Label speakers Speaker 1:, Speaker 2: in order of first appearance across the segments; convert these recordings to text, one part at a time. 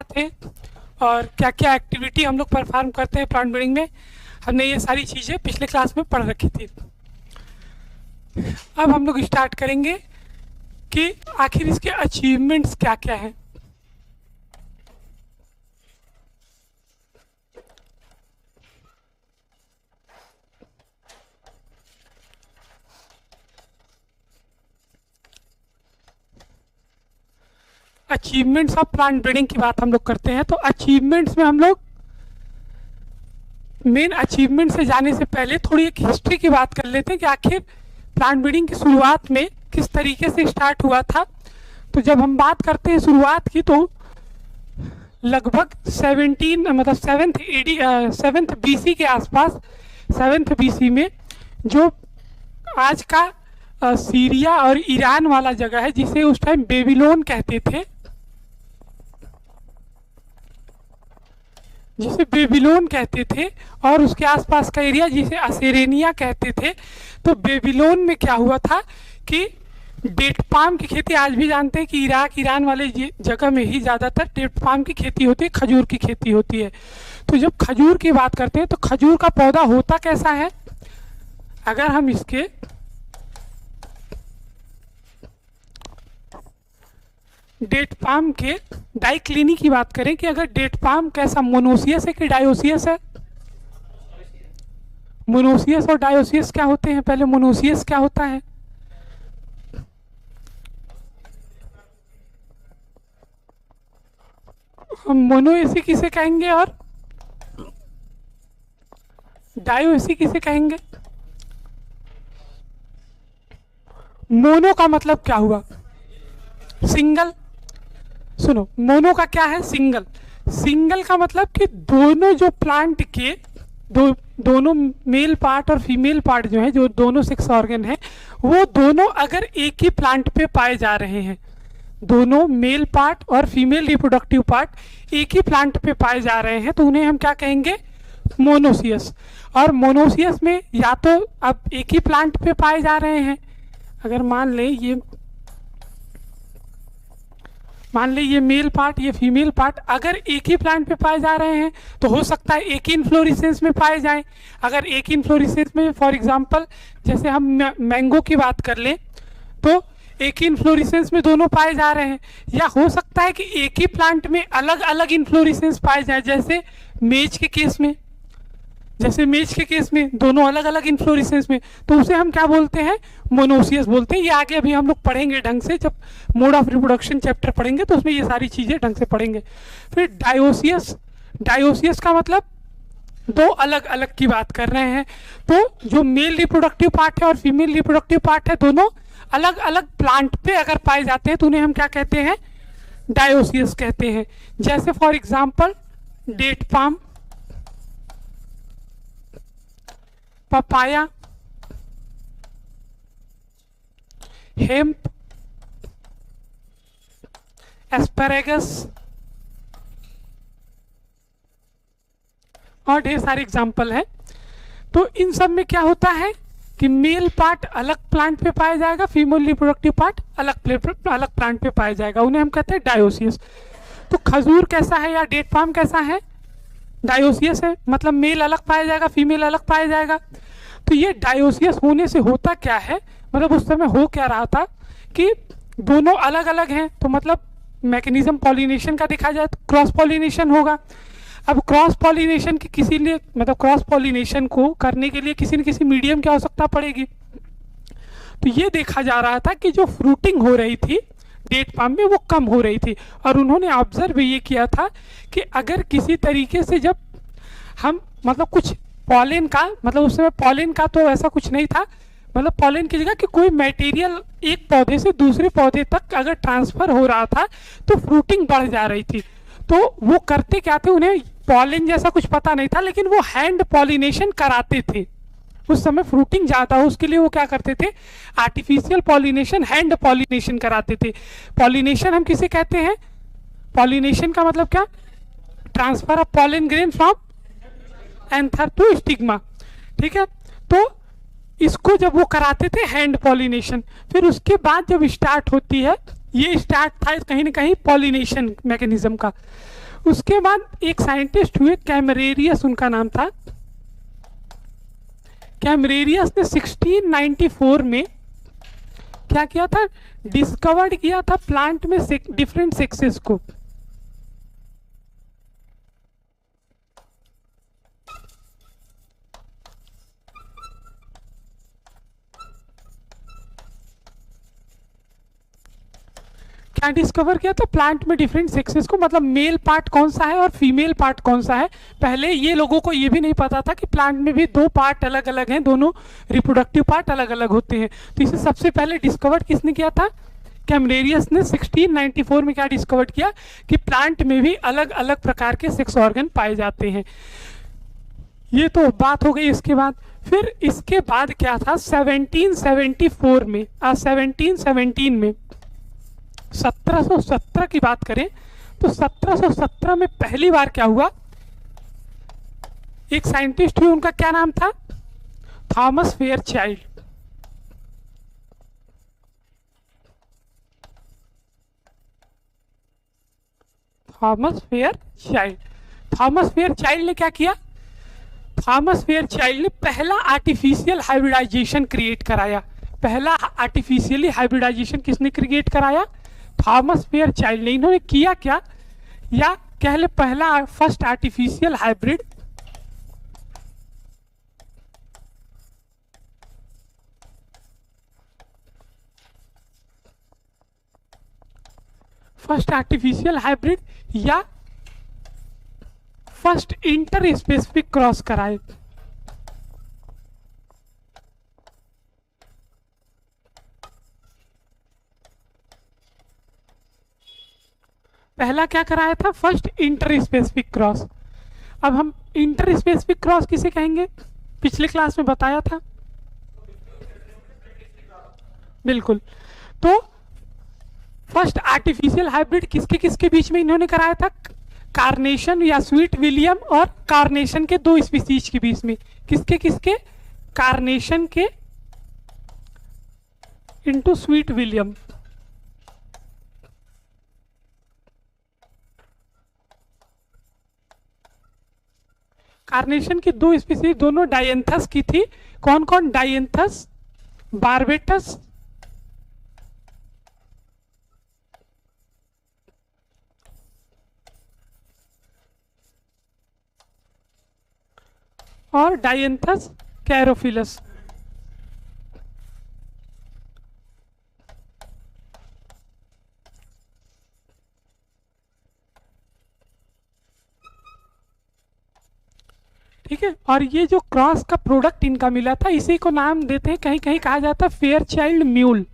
Speaker 1: थे और क्या क्या एक्टिविटी हम लोग परफॉर्म करते हैं प्लांट ब्रीडिंग में, हमने ये सारी चीज़ें पिछले क्लास में पढ़ रखी थी। अब हम लोग स्टार्ट करेंगे कि आखिर इसके अचीवमेंट्स क्या क्या हैं। अचीवमेंट्स ऑफ प्लांट ब्रीडिंग की बात हम लोग करते हैं, तो अचीवमेंट्स में हम लोग मेन अचीवमेंट से जाने से पहले थोड़ी एक हिस्ट्री की बात कर लेते हैं कि आखिर प्लांट ब्रीडिंग की शुरुआत में किस तरीके से स्टार्ट हुआ था। तो जब हम बात करते हैं शुरुआत की, तो लगभग 7th BC के आसपास, 7th BC में जो आज का सीरिया और ईरान वाला जगह है, जिसे उस टाइम बेबीलोन कहते थे, जिसे बेबीलोन कहते थे, और उसके आसपास का एरिया जिसे असेरेनिया कहते थे। तो बेबीलोन में क्या हुआ था कि डेट पाम की खेती, आज भी जानते हैं कि इराक ईरान वाले जगह में ही ज़्यादातर डेट पाम की खेती होती है, खजूर की खेती होती है। तो जब खजूर की बात करते हैं तो खजूर का पौधा होता कैसा है, अगर हम इसके डेट पाम के डाइक्लिनी की बात करें कि अगर डेट पाम कैसा मोनोसियस है कि डायोसियस है। मोनोसियस और डायोसियस क्या होते हैं, पहले मोनोसियस क्या होता है। हम मोनोएसी किसे कहेंगे और डायोएसी किसे कहेंगे। मोनो का मतलब क्या हुआ, सिंगल। सुनो, मोनो का क्या है, सिंगल। सिंगल का मतलब कि दोनों जो प्लांट के दोनों मेल पार्ट और फीमेल पार्ट जो है, जो दोनों सेक्स ऑर्गन है, वो दोनों अगर एक ही प्लांट पे पाए जा रहे हैं, दोनों मेल पार्ट और फीमेल रिप्रोडक्टिव पार्ट एक ही प्लांट पे पाए जा रहे हैं, तो उन्हें हम क्या कहेंगे, मोनोसियस। और मोनोसियस में या तो अब एक ही प्लांट पे पाए जा रहे हैं, अगर मान लें ये मेल पार्ट, ये फीमेल पार्ट अगर एक ही प्लांट पे पाए जा रहे हैं, तो हो सकता है एक ही इन्फ्लोरेसेंस में पाए जाएं। अगर एक ही इन्फ्लोरेसेंस में, फॉर एग्जांपल जैसे हम मैंगो की बात कर लें, तो एक ही इन्फ्लोरेसेंस में दोनों पाए जा रहे हैं। या हो सकता है कि एक ही प्लांट में अलग अलग इन्फ्लोरेसेंस पाए जाए, जैसे मेज के केस में दोनों अलग अलग इन्फ्लोरेसेंस में, तो उसे हम क्या बोलते हैं, मोनोसियस बोलते हैं। ये आगे अभी हम लोग पढ़ेंगे ढंग से, जब मोड ऑफ रिप्रोडक्शन चैप्टर पढ़ेंगे तो उसमें ये सारी चीज़ें ढंग से पढ़ेंगे। फिर डायोसियस का मतलब दो अलग अलग की बात कर रहे हैं। तो जो मेल रिप्रोडक्टिव पार्ट है और फीमेल रिप्रोडक्टिव पार्ट है, दोनों अलग अलग प्लांट पे अगर पाए जाते हैं तो उन्हें हम क्या कहते हैं, डायोसियस कहते हैं। जैसे for example date palm, papaya, hemp, asparagus और ढेर सारे एग्जाम्पल हैं। तो इन सब में क्या होता है कि मेल पार्ट अलग प्लांट पे पाया जाएगा, फीमेल रिप्रोडक्टिव पार्ट अलग प्लांट पे पाया जाएगा, उन्हें हम कहते हैं डायोसियस। तो खजूर कैसा है या डेट पाम कैसा है, डायोसियस है, मतलब मेल अलग पाया जाएगा, फीमेल अलग पाया जाएगा। तो ये डायोसियस होने से होता क्या है, मतलब उस समय हो क्या रहा था कि दोनों अलग अलग हैं, तो मतलब मैकेनिज्म पॉलिनेशन का देखा जाए तो क्रॉस पॉलिनेशन होगा। अब क्रॉस पॉलिनेशन की किसी लिए, मतलब क्रॉस पॉलिनेशन को करने के लिए किसी न किसी मीडियम की आवश्यकता पड़ेगी। तो ये देखा जा रहा था कि जो फ्रूटिंग हो रही थी डेट पाम में वो कम हो रही थी, और उन्होंने ऑब्जर्व ये किया था कि अगर किसी तरीके से जब हम मतलब कुछ पॉलन का, मतलब उस समय पॉलन का तो ऐसा कुछ नहीं था, मतलब पॉलन की जगह कि कोई मटेरियल एक पौधे से दूसरे पौधे तक अगर ट्रांसफ़र हो रहा था तो फ्रूटिंग बढ़ जा रही थी। तो वो करते क्या थे, उन्हें पॉलन जैसा कुछ पता नहीं था, लेकिन वो हैंड पॉलिनेशन कराते थे। उस समय फ्रूटिंग ज़्यादा हो, उसके लिए वो क्या करते थे, आर्टिफिशियल पॉलिनेशन, हैंड पॉलिनेशन कराते थे। पॉलिनेशन हम किसे कहते हैं, पॉलिनेशन का मतलब क्या, transfer of pollen grain from anther to stigma, ठीक है। तो इसको जब वो कराते थे हैंड पॉलिनेशन, फिर उसके बाद जब स्टार्ट होती है, ये स्टार्ट था कहीं ना कहीं पॉलिनेशन मैकेनिज्म का। उसके बाद एक साइंटिस्ट हुए कैमरेरियस, उनका नाम था। कैमरेरियस ने 1694 में क्या किया था, डिस्कवर्ड किया था प्लांट में डिफरेंट सेक्सेस को। क्या डिस्कवर किया था, प्लांट में डिफरेंट सेक्सेस को, मतलब मेल पार्ट कौन सा है और फीमेल पार्ट कौन सा है। पहले ये लोगों को ये भी नहीं पता था कि प्लांट में भी दो पार्ट अलग अलग हैं, दोनों रिप्रोडक्टिव पार्ट अलग अलग होते हैं। तो इसे सबसे पहले डिस्कवर किसने किया था, कैमरेरियस ने 1694 में क्या डिस्कवर किया कि प्लांट में भी अलग अलग प्रकार के सेक्स ऑर्गन पाए जाते हैं। ये तो बात हो गई। इसके बाद फिर इसके बाद क्या था, 1774 में 1717 में 1717 की बात करें तो 1717 में पहली बार क्या हुआ, एक साइंटिस्ट हुए, उनका क्या नाम था, Thomas Fairchild. Thomas Fairchild. Thomas Fairchild ने क्या किया, थॉमस फेयरचाइल्ड ने पहला आर्टिफिशियल हाइब्रिडाइजेशन क्रिएट कराया। पहला आर्टिफिशियली हाइब्रिडाइजेशन किसने क्रिएट कराया, थॉमस फेयरचाइल्ड ने। इन्होंने किया क्या, या कह ले पहला फर्स्ट आर्टिफिशियल हाइब्रिड या फर्स्ट इंटर स्पेसिफिक क्रॉस कराए। पहला क्या कराया था, फर्स्ट इंटर स्पेसिफिक क्रॉस। अब हम इंटर स्पेसिफिक क्रॉस किसे कहेंगे, पिछले क्लास में बताया था, बिल्कुल। तो फर्स्ट आर्टिफिशियल हाइब्रिड किसके किसके बीच में इन्होंने कराया था, कार्नेशन या स्वीट विलियम और कार्नेशन के दो स्पीसीज के बीच में। किसके किसके, कार्नेशन के इंटू स्वीट विलियम। कार्नेशन की दो स्पीसीज, दोनों डायंथस की थी। कौन कौन, डायंथस बारबेटस और डायंथस कैरोफिलस। ठीक है, और ये जो क्रॉस का प्रोडक्ट इनका मिला था, इसी को नाम देते हैं, कहीं कहीं कहा जाता है फेयरचाइल्ड म्यूल।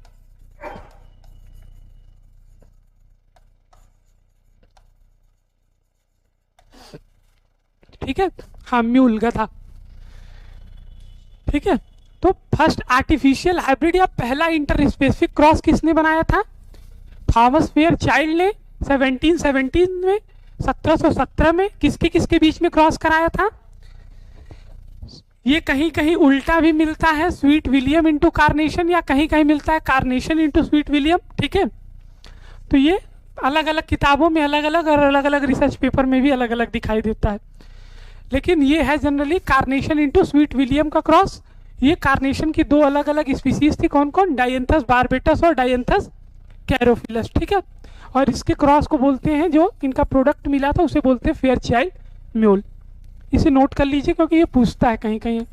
Speaker 1: ठीक है, हाँ म्यूल, गधा। ठीक है, तो फर्स्ट आर्टिफिशियल हाइब्रिड या पहला इंटर स्पेसिफिक क्रॉस किसने बनाया था, थॉमस फेयरचाइल्ड ने 1717 में। 1717 में किसके किसके बीच में क्रॉस कराया था, ये कहीं कहीं उल्टा भी मिलता है, स्वीट विलियम इंटू कार्नेशन, या कहीं कहीं मिलता है कार्नेशन इंटू स्वीट विलियम। ठीक है, तो ये अलग अलग किताबों में अलग अलग और अलग अलग रिसर्च पेपर में भी अलग अलग दिखाई देता है, लेकिन ये है generally carnation into sweet William का क्रॉस। ये कार्नेशन की दो अलग अलग स्पीसीज थी, कौन कौन, डायंथस बारबेटस और डायंथस कैरोफिलस। ठीक है, और इसके क्रॉस को बोलते हैं, जो इनका प्रोडक्ट मिला था उसे बोलते हैं फेयरचाइल्ड म्यूल। इसे नोट कर लीजिए क्योंकि ये पूछता है कहीं कहीं।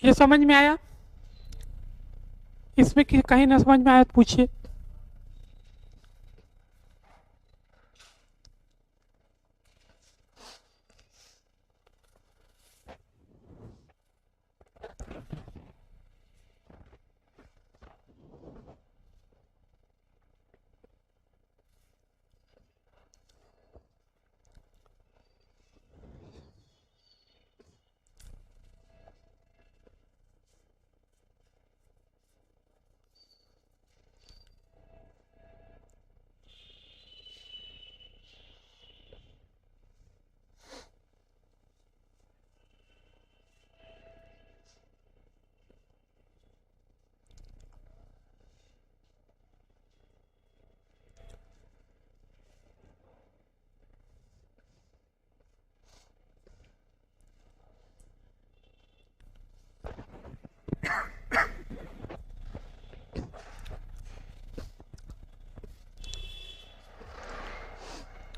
Speaker 1: ये समझ में आया, इसमें कहीं ना समझ में आया तो पूछिए।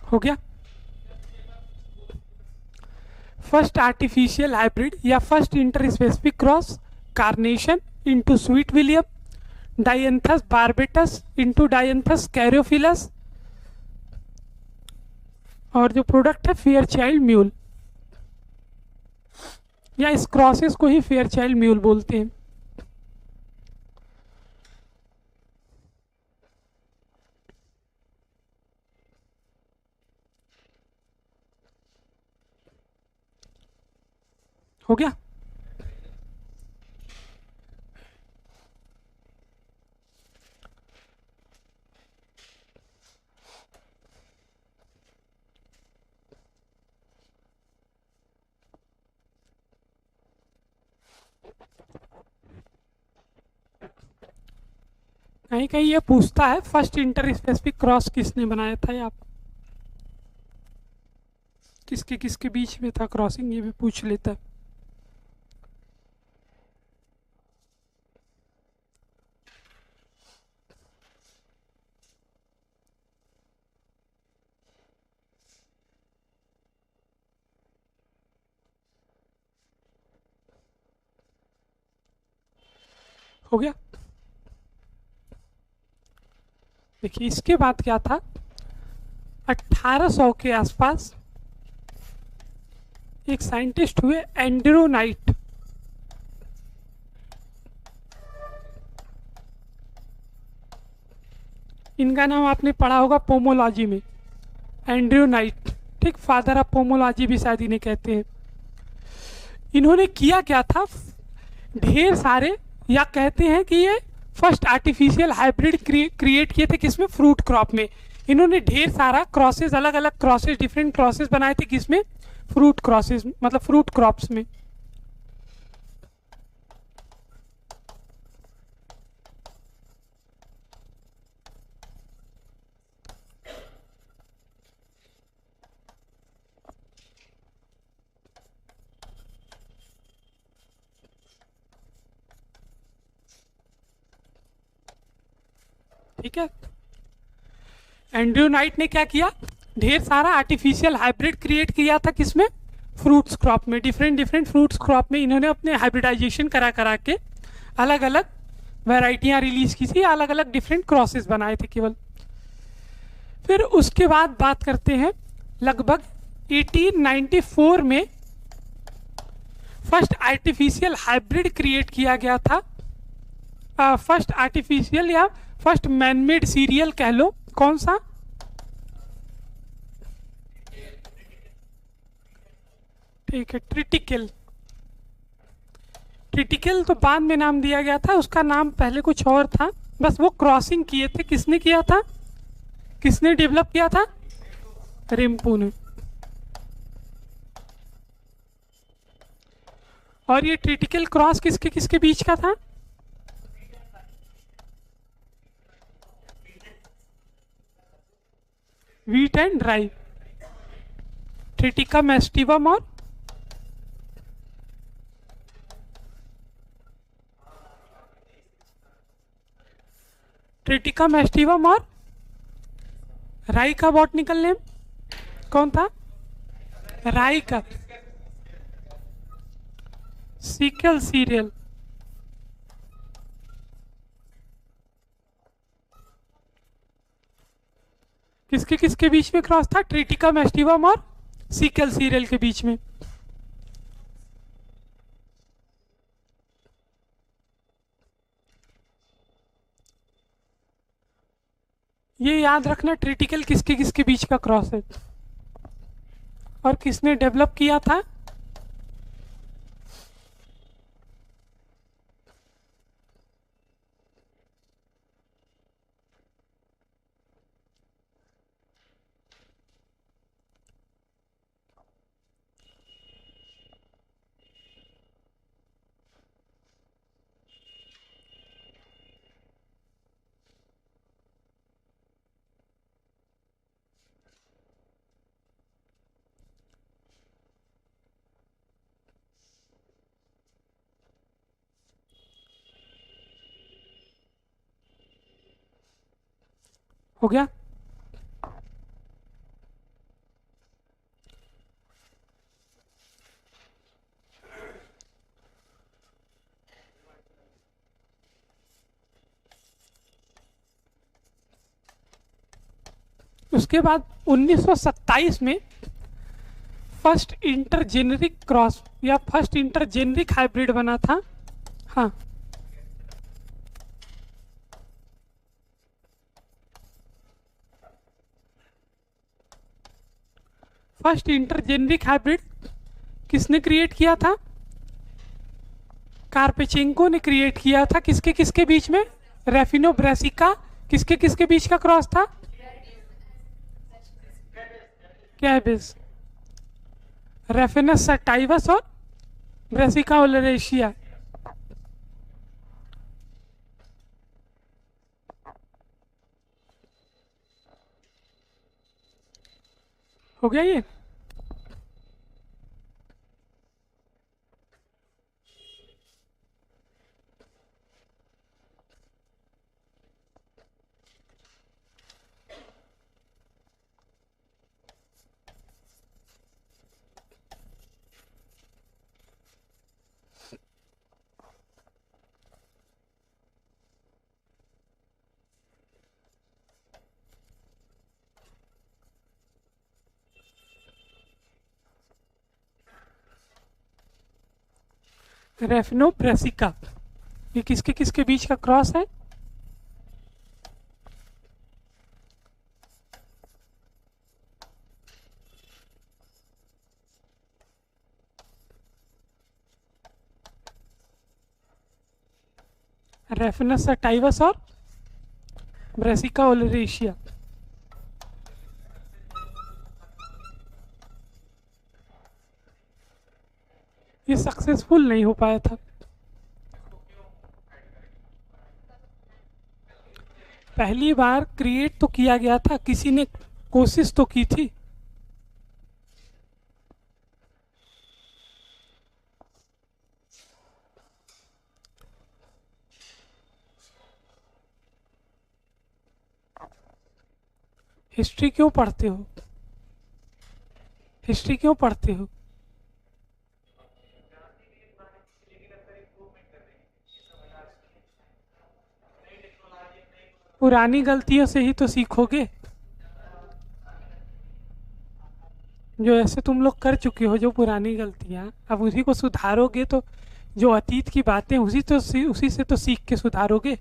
Speaker 1: हो गया। फर्स्ट आर्टिफिशियल हाइब्रिड या first interspecific cross carnation into sweet William, Dianthus barbatus into Dianthus caryophyllus, और जो प्रोडक्ट है फेयर चाइल्ड म्यूल, या इस क्रॉसेस को ही फेयर चाइल्ड म्यूल बोलते हैं। हो गया। कहीं कहीं ये पूछता है फर्स्ट इंटर स्पेसिफिक क्रॉस किसने बनाया था, या किसके किसके बीच में था क्रॉसिंग, ये भी पूछ लेता है। हो गया। देखिए इसके बाद क्या था, 1800 के आसपास एक साइंटिस्ट हुए एंड्रू नाइट। इनका नाम आपने पढ़ा होगा पोमोलॉजी में, एंड्रू नाइट, ठीक, फादर ऑफ पोमोलॉजी भी शायद इन्हें कहते हैं। इन्होंने किया क्या था, ढेर सारे, या कहते हैं कि ये फर्स्ट आर्टिफिशियल हाइब्रिड क्रिएट किए थे किसमें, फ्रूट क्रॉप में। इन्होंने ढेर सारा क्रॉसेस, अलग अलग क्रॉसेस, डिफरेंट क्रॉसेस बनाए थे किसमें, फ्रूट क्रॉसेस, मतलब फ्रूट क्रॉप्स में। ठीक है, एंड्रयू नाइट ने क्या किया, ढेर सारा आर्टिफिशियल हाइब्रिड क्रिएट किया था किसमें, फ्रूट्स क्रॉप में। डिफरेंट डिफरेंट फ्रूट्स क्रॉप में इन्होंने अपने हाइब्रिडाइजेशन करा करा के अलग अलग वैरायटियां रिलीज की थी, अलग अलग डिफरेंट क्रॉसेस बनाए थे केवल। फिर उसके बाद बात करते हैं लगभग 1894 में फर्स्ट आर्टिफिशियल हाइब्रिड क्रिएट किया गया था। फर्स्ट आर्टिफिशियल या फर्स्ट मैनमेड सीरियल कह लो, कौन सा, ठीक है, ट्रिटिकल। ट्रिटिकल तो बाद में नाम दिया गया था, उसका नाम पहले कुछ और था, बस वो क्रॉसिंग किए थे, किसने किया था, किसने डेवलप किया था, रिम्पू ने। और ये ट्रिटिकल क्रॉस किसके किसके बीच का था, वीट एंड ड्राई, ट्रिटिका मेस्टिवम और ट्रिटिका मेस्टिवम और राई का बॉटनिकल नेम कौन था, राई का सीकल सीरियल। किसके किसके बीच में क्रॉस था, ट्रिटिका मेस्टिवम और सीकल सीरियल के बीच में। ये याद रखना ट्रिटिकल किसके किसके बीच का क्रॉस है और किसने डेवलप किया था। हो गया। उसके बाद 1927 में फर्स्ट इंटरजेनरिक क्रॉस या फर्स्ट इंटरजेनरिक हाइब्रिड बना था। हाँ, फर्स्ट इंटरजेनरिक हाइब्रिड किसने क्रिएट किया था? कार्पेचेंको ने क्रिएट किया था। किसके किसके बीच में? रेफिनो ब्रेसिका किसके किसके बीच का क्रॉस था? कैबिस, रेफिनस सटाइवस और ब्रेसिका ओलरेशिया। हो गया ये? रेफिनो ब्रेसिका ये किसके किसके बीच का क्रॉस है? रेफिनस सटाइवस और ब्रेसिका ओलरेशिया। ये सक्सेसफुल नहीं हो पाया था। पहली बार क्रिएट तो किया गया था, किसी ने कोशिश तो की थी। हिस्ट्री क्यों पढ़ते हो? हिस्ट्री क्यों पढ़ते हो? पुरानी गलतियों से ही तो सीखोगे। जो ऐसे तुम लोग कर चुके हो, जो पुरानी गलतियां, अब उसी को सुधारोगे तो जो अतीत की बातें उसी से तो सीख के सुधारोगे।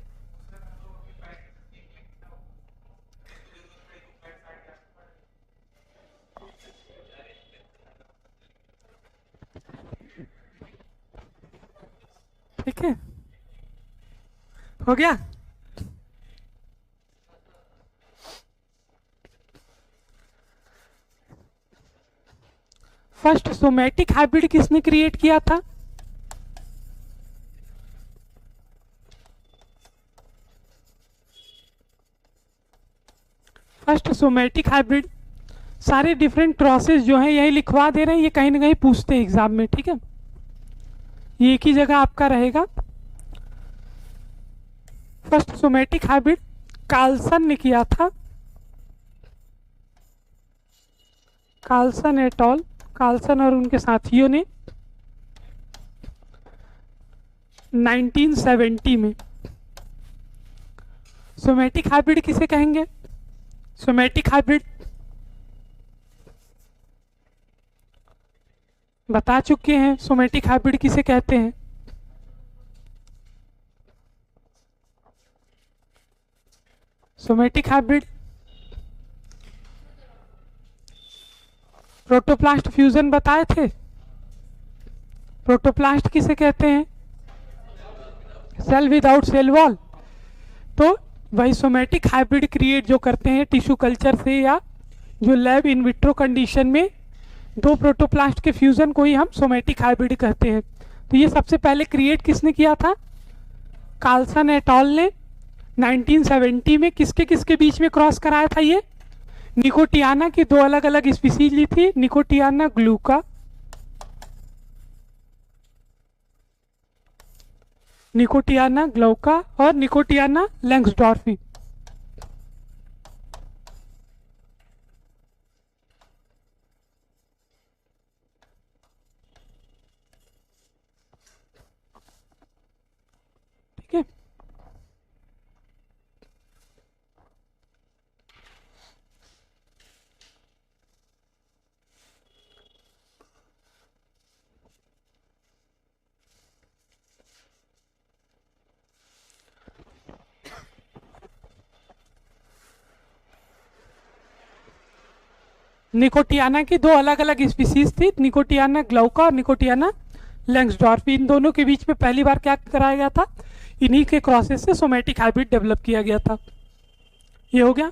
Speaker 1: ठीक है, हो गया। फर्स्ट सोमैटिक हाइब्रिड किसने क्रिएट किया था? First somatic hybrid. सारे डिफरेंट क्रॉसेस जो हैं यही लिखवा दे रहे हैं, ये कहीं ना कहीं पूछते हैं एग्जाम में। ठीक है, ये एक ही जगह आपका रहेगा। फर्स्ट सोमैटिक हाइब्रिड कार्लसन ने किया था। कार्लसन एट ऑल, कार्लसन और उनके साथियों ने 1970 में। सोमैटिक हाइब्रिड किसे कहेंगे? सोमैटिक हाइब्रिड बता चुके हैं, सोमैटिक हाइब्रिड किसे कहते हैं? सोमैटिक हाइब्रिड प्रोटोप्लास्ट फ्यूजन बताए थे। प्रोटोप्लास्ट किसे कहते हैं? Cell without cell wall. तो वही सोमैटिक हाइब्रिड क्रिएट जो करते हैं टिश्यू कल्चर से, या जो लैब इन विट्रो कंडीशन में दो प्रोटोप्लास्ट के फ्यूजन को ही हम सोमैटिक हाइब्रिड कहते हैं। तो ये सबसे पहले क्रिएट किसने किया था? कार्लसन एट ऑल ने 1970 में। किसके किसके बीच में क्रॉस कराया था ये? निकोटियाना की दो अलग अलग स्पीसीज ली थी, निकोटियाना ग्लूका, निकोटियाना ग्लौका और निकोटियाना लैंग्सडॉर्फी। ठीक है, निकोटियाना की दो अलग अलग स्पीसीज थी, निकोटियाना ग्लाउका और निकोटियाना लैंग्सडॉर्फ। इन दोनों के बीच में पहली बार क्या कराया गया था, इन्हीं के क्रॉसेस से सोमेटिक हाइब्रिड डेवलप किया गया था। ये हो गया।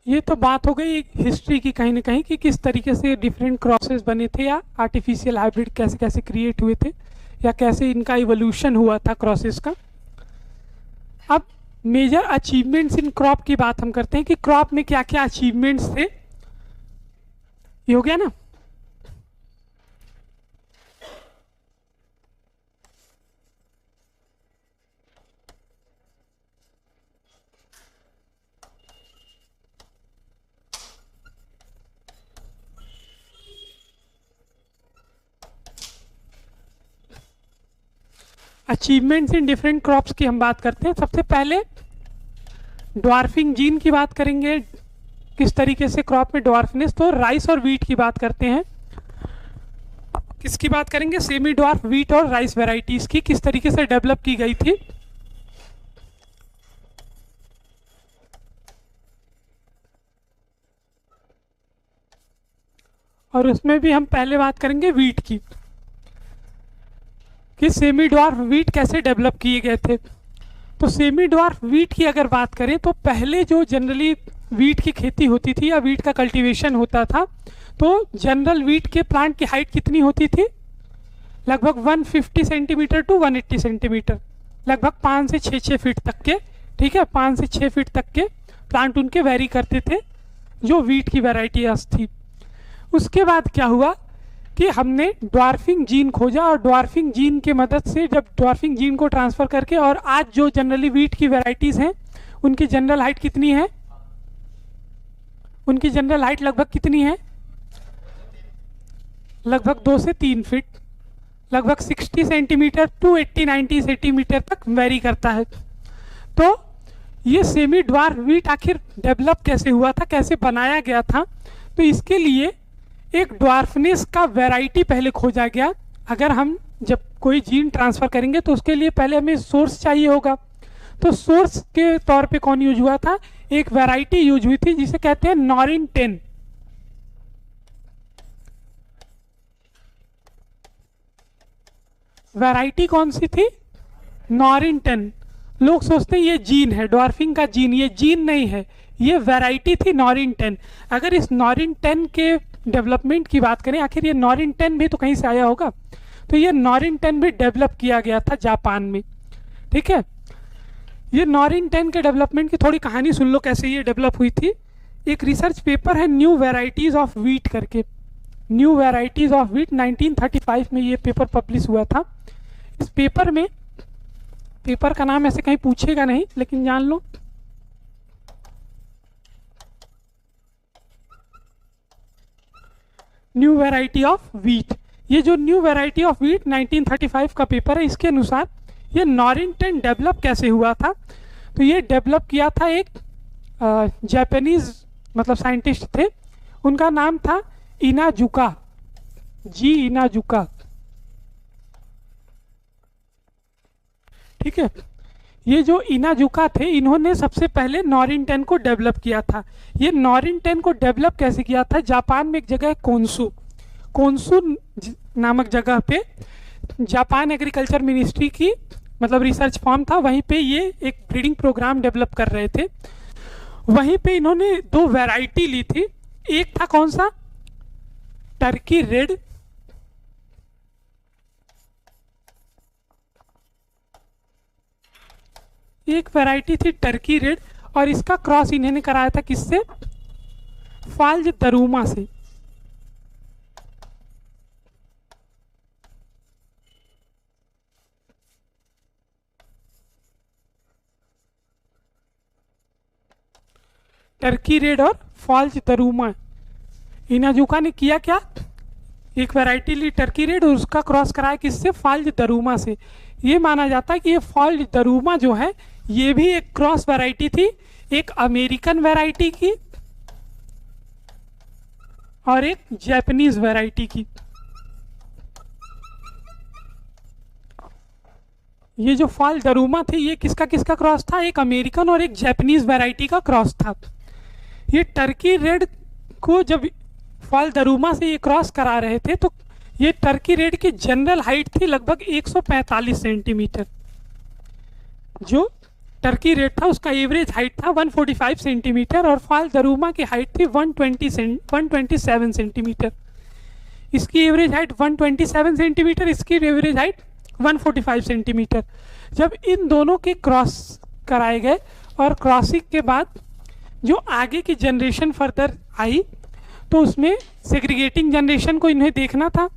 Speaker 1: ये तो बात हो गई हिस्ट्री की कहीं ना कहीं कि किस तरीके से डिफरेंट क्रॉसेस बने थे या आर्टिफिशियल हाइब्रिड कैसे कैसे क्रिएट हुए थे या कैसे इनका इवोल्यूशन हुआ था क्रॉसेस का। अब मेजर अचीवमेंट्स इन क्रॉप की बात हम करते हैं कि क्रॉप में क्या क्या अचीवमेंट्स थे। ये हो गया ना। अचीवमेंट्स इन डिफरेंट क्रॉप्स की हम बात करते हैं। सबसे पहले ड्वार्फिंग जीन की बात करेंगे, किस तरीके से क्रॉप में ड्वार्फनेस, तो राइस और वीट की बात करते हैं। किसकी बात करेंगे, सेमी ड्वार्फ वीट और राइस वेराइटीज की, किस तरीके से डेवलप की गई थी। और उसमें भी हम पहले बात करेंगे वीट की कि सेमी ड्वार्फ वीट कैसे डेवलप किए गए थे। तो सेमी ड्वार्फ वीट की अगर बात करें तो पहले जो जनरली वीट की खेती होती थी या वीट का कल्टीवेशन होता था, तो जनरल वीट के प्लांट की हाइट कितनी होती थी, लगभग 150 सेंटीमीटर टू 180 सेंटीमीटर, लगभग 5 से 6 फीट तक के, ठीक है, 5 से 6 फीट तक के प्लांट उनके वेरी करते थे जो वीट की वेराइटीज थी। उसके बाद क्या हुआ कि हमने ड्वार्फिंग जीन खोजा और ड्वार्फिंग जीन के मदद से जब ड्वार्फिंग जीन को ट्रांसफ़र करके, और आज जो जनरली वीट की वैरायटीज़ हैं उनकी जनरल हाइट कितनी है, उनकी जनरल हाइट लगभग कितनी है, लगभग 2 से 3 फीट, लगभग 60 सेंटीमीटर टू 80-90 सेंटीमीटर तक वेरी करता है। तो ये सेमी ड्वार्फ वीट आखिर डेवलप कैसे हुआ था, कैसे बनाया गया था, तो इसके लिए एक ड्वार्फनेस का वैरायटी पहले खोजा गया। अगर हम जब कोई जीन ट्रांसफ़र करेंगे तो उसके लिए पहले हमें सोर्स चाहिए होगा, तो सोर्स के तौर पे कौन यूज हुआ था, एक वैरायटी यूज हुई थी जिसे कहते हैं नॉरिन 10। वैरायटी कौन सी थी, नॉरिन 10। लोग सोचते हैं ये जीन है, ड्वार्फिंग का जीन, ये जीन नहीं है, ये वैरायटी थी नॉरिन 10। अगर इस नॉरिन 10 के डेवलपमेंट की बात करें, आखिर ये नॉरिन 10 भी तो कहीं से आया होगा, तो ये नॉरिन 10 भी डेवलप किया गया था जापान में, ठीक है। ये नॉरिन 10 के डेवलपमेंट की थोड़ी कहानी सुन लो कैसे ये डेवलप हुई थी। एक रिसर्च पेपर है न्यू वेराइटीज़ ऑफ वीट करके, न्यू वेराइटीज़ ऑफ वीट 1935 में ये पेपर पब्लिश हुआ था। इस पेपर में, पेपर का नाम ऐसे कहीं पूछेगा नहीं लेकिन जान लो, न्यू वैरायटी ऑफ वीट। ये जो न्यू वैरायटी ऑफ वीट 1935 का पेपर है, इसके अनुसार ये नॉरिन 10 डेवलप कैसे हुआ था, तो ये डेवलप किया था एक जापानीज मतलब साइंटिस्ट थे, उनका नाम था इनाजुका, जी इनाजुका, ठीक है। ये जो इनाजुका थे, इन्होंने सबसे पहले नॉरिन 10 को डेवलप किया था। ये नॉरिन 10 को डेवलप कैसे किया था, जापान में एक जगह है कोन्सू, कोन्सू नामक जगह पे जापान एग्रीकल्चर मिनिस्ट्री की मतलब रिसर्च फॉर्म था, वहीं पे ये एक ब्रीडिंग प्रोग्राम डेवलप कर रहे थे। वहीं पे इन्होंने 2 वैरायटी ली थी, एक था कौन सा, टर्की रेड, एक वैरायटी थी टर्की रेड, और इसका क्रॉस इन्होंने कराया था किससे, फाल्ज दरूमा से। टर्की रेड और फाल्ज दरूमा, इनाजुका ने किया क्या, एक वैरायटी ली टर्की रेड और उसका क्रॉस कराया किससे, फाल्ज दरूमा से। ये माना जाता है कि ये फाल्ज दरूमा जो है ये भी एक क्रॉस वैरायटी थी, एक अमेरिकन वैरायटी की और एक जापानीज वैरायटी की। ये जो फाल दरूमा थी ये किसका किसका क्रॉस था? एक अमेरिकन और एक जापानीज वैरायटी का क्रॉस था। ये टर्की रेड को जब फाल दरूमा से ये क्रॉस करा रहे थे तो ये टर्की रेड की जनरल हाइट थी लगभग 145 सेंटीमीटर। जो टर्की रेड था उसका एवरेज हाइट था 145 सेंटीमीटर और फाल दरूमा की हाइट थी 127 सेंटीमीटर। इसकी एवरेज हाइट 127 सेंटीमीटर, इसकी एवरेज हाइट 145 सेंटीमीटर। जब इन दोनों के क्रॉस कराए गए और क्रॉसिंग के बाद जो आगे की जनरेशन फर्दर आई तो उसमें सेग्रीगेटिंग जनरेशन को इन्हें देखना था।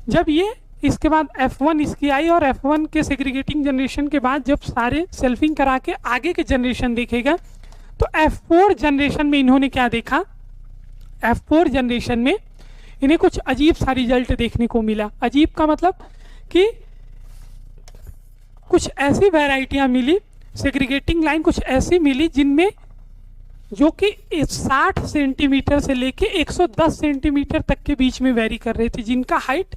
Speaker 1: जब ये इसके बाद F1 इसकी आई और F1 के सेग्रीगेटिंग जनरेशन के बाद जब सारे सेल्फिंग करा के आगे के जनरेशन देखेगा तो F4 जनरेशन में इन्होंने क्या देखा? F4 जनरेशन में इन्हें कुछ अजीब सा रिजल्ट देखने को मिला। अजीब का मतलब कि कुछ ऐसी वैरायटियां मिली, सेग्रीगेटिंग लाइन कुछ ऐसी मिली जिनमें जो कि 60 सेंटीमीटर से लेके 110 सेंटीमीटर तक के बीच में वेरी कर रही थी, जिनका हाइट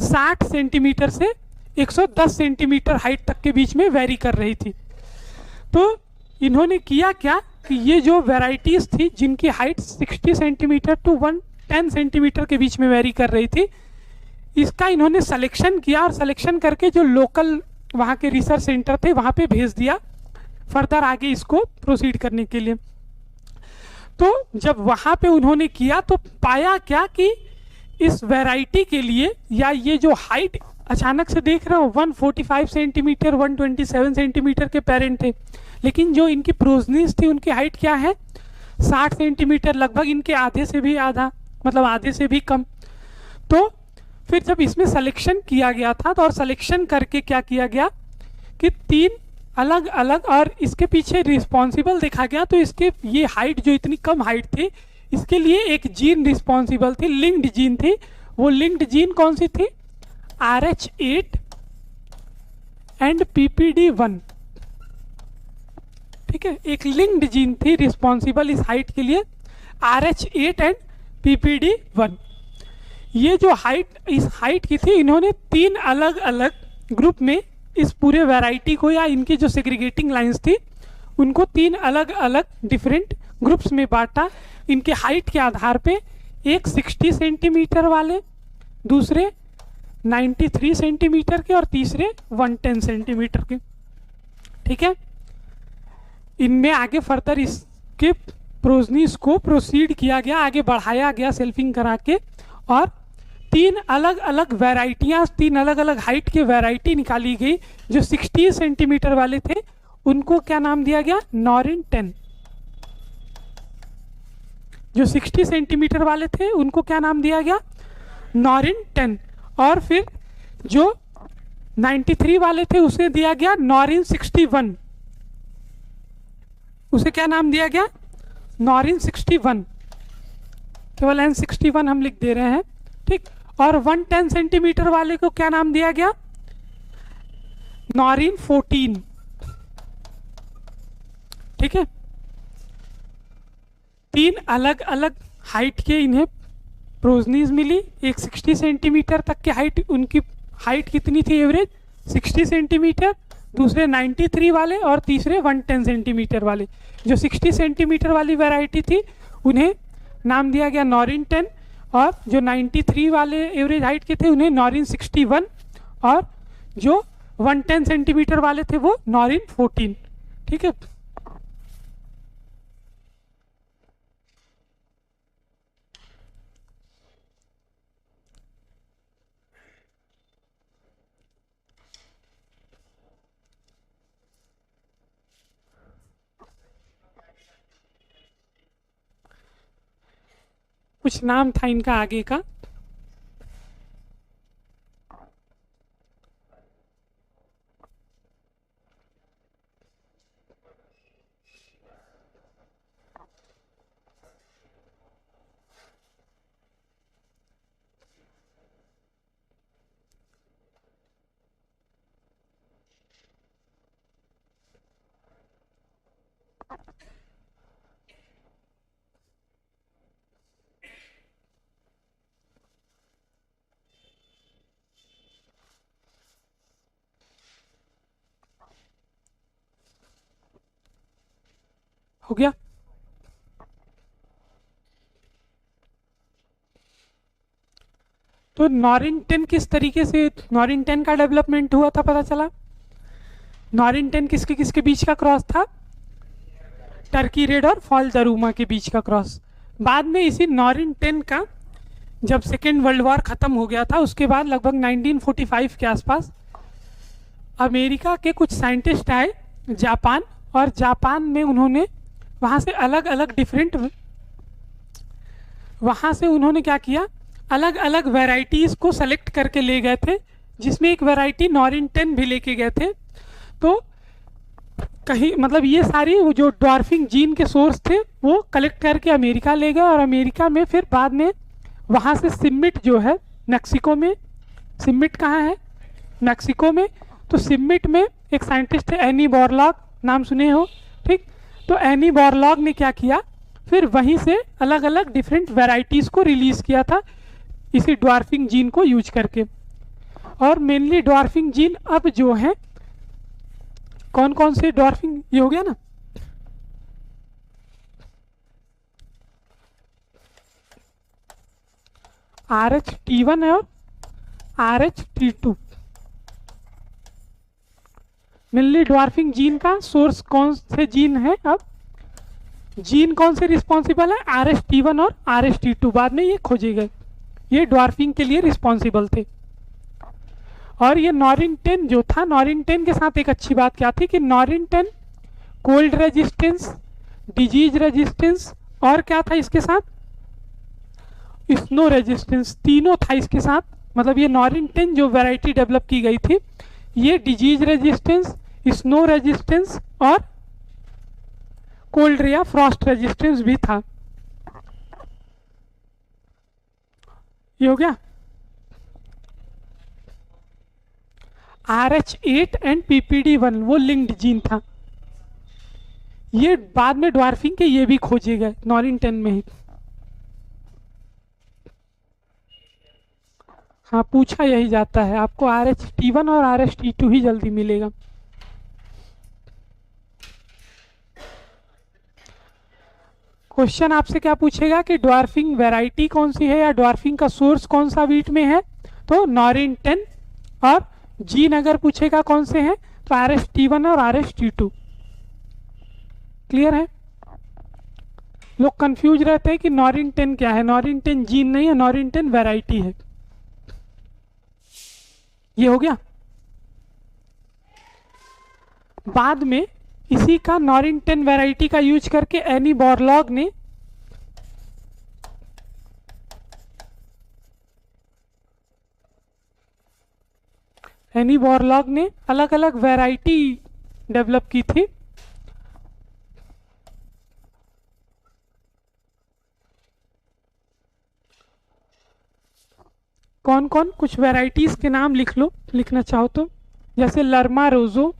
Speaker 1: 60 सेंटीमीटर से 110 सेंटीमीटर हाइट तक के बीच में वेरी कर रही थी। तो इन्होंने किया क्या कि ये जो वैरायटीज थी जिनकी हाइट 60 सेंटीमीटर टू 110 सेंटीमीटर के बीच में वेरी कर रही थी, इसका इन्होंने सिलेक्शन किया और सिलेक्शन करके जो लोकल वहाँ के रिसर्च सेंटर थे वहाँ पे भेज दिया फर्दर आगे इसको प्रोसीड करने के लिए। तो जब वहाँ पे उन्होंने किया तो पाया क्या कि इस वैरायटी के लिए या ये जो हाइट अचानक से देख रहे हो 145 सेंटीमीटर 127 सेंटीमीटर के पेरेंट थे, लेकिन जो इनकी प्रोजनीज थी उनकी हाइट क्या है? 60 सेंटीमीटर, लगभग इनके आधे से भी आधा, मतलब आधे से भी कम। तो फिर जब इसमें सिलेक्शन किया गया था तो और सिलेक्शन करके क्या किया गया कि 3 अलग अलग और इसके पीछे रिस्पॉन्सिबल देखा गया। तो इसके ये हाइट जो इतनी कम हाइट थी इसके लिए एक जीन रिस्पॉन्सिबल थी, लिंक्ड जीन थी। वो लिंक्ड जीन कौन सी थी? RH8 and PPD1। ठीक है, एक लिंक्ड जीन थी रिस्पॉन्सिबल इस हाइट के लिए, RH8 एंड PPD1। ये जो हाइट इस हाइट की थी इन्होंने 3 अलग अलग ग्रुप में इस पूरे वैरायटी को या इनकी जो सेग्रीगेटिंग लाइंस थी उनको 3 अलग अलग डिफरेंट ग्रुप्स में बांटा इनके हाइट के आधार पे। एक 60 सेंटीमीटर वाले, दूसरे 93 सेंटीमीटर के और तीसरे 110 सेंटीमीटर के। ठीक है, इनमें आगे फर्दर इसके प्रोजनीज को प्रोसीड किया गया, आगे बढ़ाया गया सेल्फिंग करा के और 3 अलग अलग वैरायटियाँ, 3 अलग अलग हाइट के वैरायटी निकाली गई। जो 60 सेंटीमीटर वाले थे उनको क्या नाम दिया गया? नॉरिन 10। जो 60 सेंटीमीटर वाले थे उनको क्या नाम दिया गया? नॉरिन 10। और फिर जो 93 वाले थे उसे दिया गया नॉरिन 61। उसे क्या नाम दिया गया? नॉरिन 61। केवल N61 हम लिख दे रहे हैं। ठीक, और 110 सेंटीमीटर वाले को क्या नाम दिया गया? नॉरिन 14। ठीक है, 3 अलग अलग हाइट के इन्हें प्रोजनीज मिली। एक 60 सेंटीमीटर तक की हाइट, उनकी हाइट कितनी थी एवरेज? 60 सेंटीमीटर, दूसरे 93 वाले और तीसरे 110 सेंटीमीटर वाले। जो 60 सेंटीमीटर वाली वैरायटी थी उन्हें नाम दिया गया नॉरिन 10 और जो 93 वाले एवरेज हाइट के थे उन्हें नॉरिन 61 और जो 110 सेंटीमीटर वाले थे वो नॉरिन 14। ठीक है, कुछ नाम था इनका आगे का। हो गया। तो नॉरिन 10 किस तरीके से नॉरिन 10 का डेवलपमेंट हुआ था पता चला। नॉरिन 10 किसके किसके बीच का क्रॉस था, टर्की रेड और फॉल दरूमा के बीच का क्रॉस। बाद में इसी नॉरिन 10 का जब सेकेंड वर्ल्ड वॉर ख़त्म हो गया था उसके बाद लगभग 1945 के आसपास अमेरिका के कुछ साइंटिस्ट आए जापान, और जापान में उन्होंने वहाँ से अलग अलग डिफरेंट वहाँ से उन्होंने क्या किया, अलग अलग वैरायटीज़ को सेलेक्ट करके ले गए थे, जिसमें एक वैरायटी नॉरिन 10 भी लेके गए थे। तो कहीं मतलब ये सारी वो जो डॉर्फिंग जीन के सोर्स थे वो कलेक्ट करके अमेरिका ले गए, और अमेरिका में फिर बाद में वहाँ से सिमिट जो है मैक्सिको में, सिमिट कहाँ है, मैक्सिको में, तो सिमिट में एक साइंटिस्ट थे एनी बॉरलॉग, नाम सुने हो, ठीक। तो एनी बॉरलॉग ने क्या किया, फिर वहीं से अलग अलग डिफरेंट वैरायटीज़ को रिलीज़ किया था इसी डॉर्फिंग जीन को यूज करके। और मेनली डॉर्फिंग जीन अब जो है कौन कौन से डॉर्फिंग, ये हो गया ना, RH-T1 और RH-T2 मेनली डॉर्फिंग जीन का सोर्स कौन से जीन है, अब जीन कौन से रिस्पॉन्सिबल है, RH-T1 और RH-T2, बाद में ये खोजे गए, ये डॉर्फिंग के लिए रिस्पॉन्सिबल थे। और ये नॉरिन 10 जो था, नॉरिन 10 के साथ एक अच्छी बात क्या थी कि नॉरिन 10 कोल्ड रेजिस्टेंस, डिजीज रेजिस्टेंस और क्या था इसके साथ, स्नो रेजिस्टेंस, तीनों था इसके साथ। मतलब ये नॉरिन 10 जो वैरायटी डेवलप की गई थी ये डिजीज रेजिस्टेंस, स्नो रेजिस्टेंस और कोल्ड या फ्रॉस्ट रेजिस्टेंस भी था। ये हो गया। RH8 एंड PPD1 वो लिंक्ड जीन था, ये बाद में डॉर्फिंग के ये भी खोजे गए नॉरिन 10 में ही। हाँ पूछा यही जाता है, आपको RH-T1 और RH-T2 ही जल्दी मिलेगा। क्वेश्चन आपसे क्या पूछेगा कि डॉर्फिंग वैरायटी कौन सी है या डॉर्फिंग का सोर्स कौन सा वीट में है, तो नॉरिन 10, और जीन अगर पूछेगा कौन से हैं तो RH-T1 और RH-T2। क्लियर है। लोग कंफ्यूज रहते हैं कि नॉरिन 10 क्या है, नॉरिन 10 जीन नहीं है, नॉरिन 10 वैरायटी है। ये हो गया। बाद में इसी का नॉरिन 10 वैरायटी का यूज करके एनी बॉरलॉग ने अलग अलग वैरायटी डेवलप की थी। कौन कौन, कुछ वैरायटीज के नाम लिख लो, लिखना चाहो तो, जैसे लर्मा रोजो,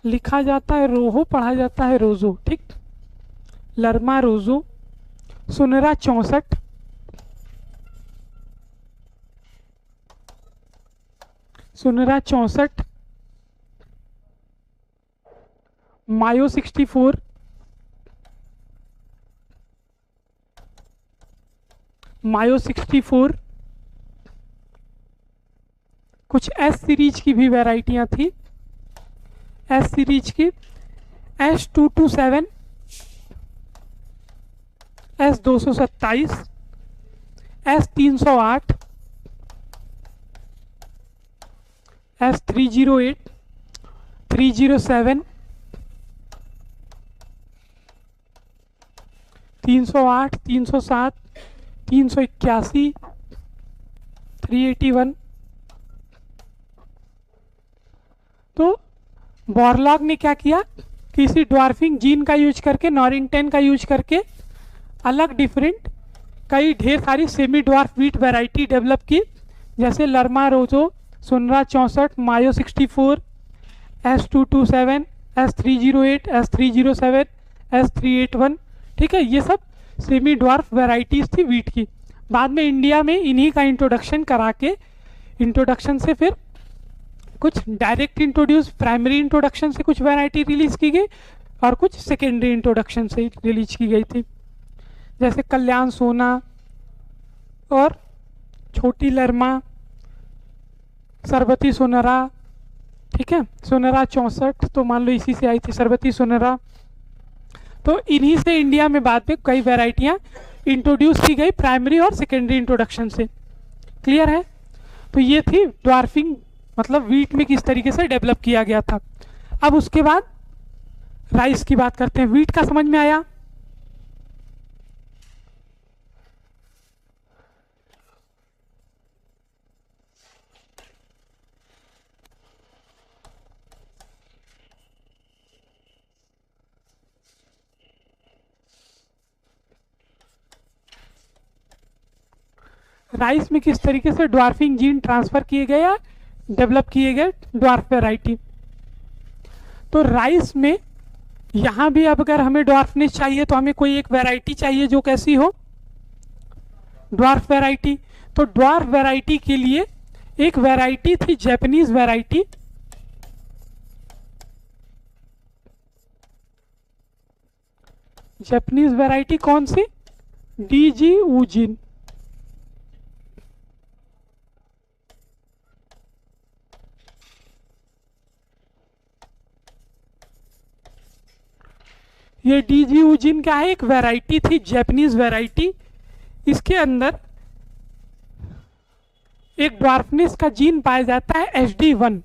Speaker 1: लिखा जाता है रोहो, पढ़ा जाता है रोजो, ठीक। लर्मा रोजो, सुनरा 64, मायो 64, कुछ एस सीरीज की भी वैरायटियां थी, एस सीरीज की S227, S227, S308, S308, 307, 308, 307, 381, 381। तो बॉरलॉग ने क्या किया कि इसी डॉर्फिंग जीन का यूज करके, नॉरिन 10 का यूज करके अलग डिफरेंट कई ढेर सारी semi dwarf wheat variety develop की, जैसे लर्मा रोजो, सुनरा 64, मायो 64, S227, S308, S307, S381, ठीक है। ये सब सेमी ड्वार्फ वेराइटीज़ थी वीट की। बाद में इंडिया में इन्हीं का इंट्रोडक्शन करा के, इंट्रोडक्शन से फिर कुछ डायरेक्ट इंट्रोड्यूस, प्राइमरी इंट्रोडक्शन से कुछ वैरायटी रिलीज की गई और कुछ सेकेंडरी इंट्रोडक्शन से रिलीज की गई थी, जैसे कल्याण सोना और छोटी लरमा, सरबती सोनरा, ठीक है, सोनरा 64 तो मान लो इसी से आई थी सरबती सोनरा। तो इन्हीं से इंडिया में बाद में कई वैरायटियाँ इंट्रोड्यूस की गई प्राइमरी और सेकेंडरी इंट्रोडक्शन से। क्लियर है? तो ये थी ड्वार्फिंग, मतलब वीट में किस तरीके से डेवलप किया गया था। अब उसके बाद राइस की बात करते हैं। वीट का समझ में आया? राइस में किस तरीके से ड्वार्फिंग जीन ट्रांसफर किए गए या डेवलप किए गए ड्वार्फ वैरायटी। तो राइस में यहाँ भी अब अगर हमें ड्वार्फनेस चाहिए तो हमें कोई एक वैरायटी चाहिए जो कैसी हो, ड्वार्फ वैरायटी। तो ड्वार्फ वैरायटी के लिए एक वैरायटी थी जापानीज वैरायटी, जापानीज वैरायटी कौन सी? डीजी ऊजिन। ये डीजी ऊजिन क्या है? एक वैरायटी थी, जापानीज वैरायटी। इसके अंदर एक ड्वार्फनेस का जीन पाया जाता है HD1।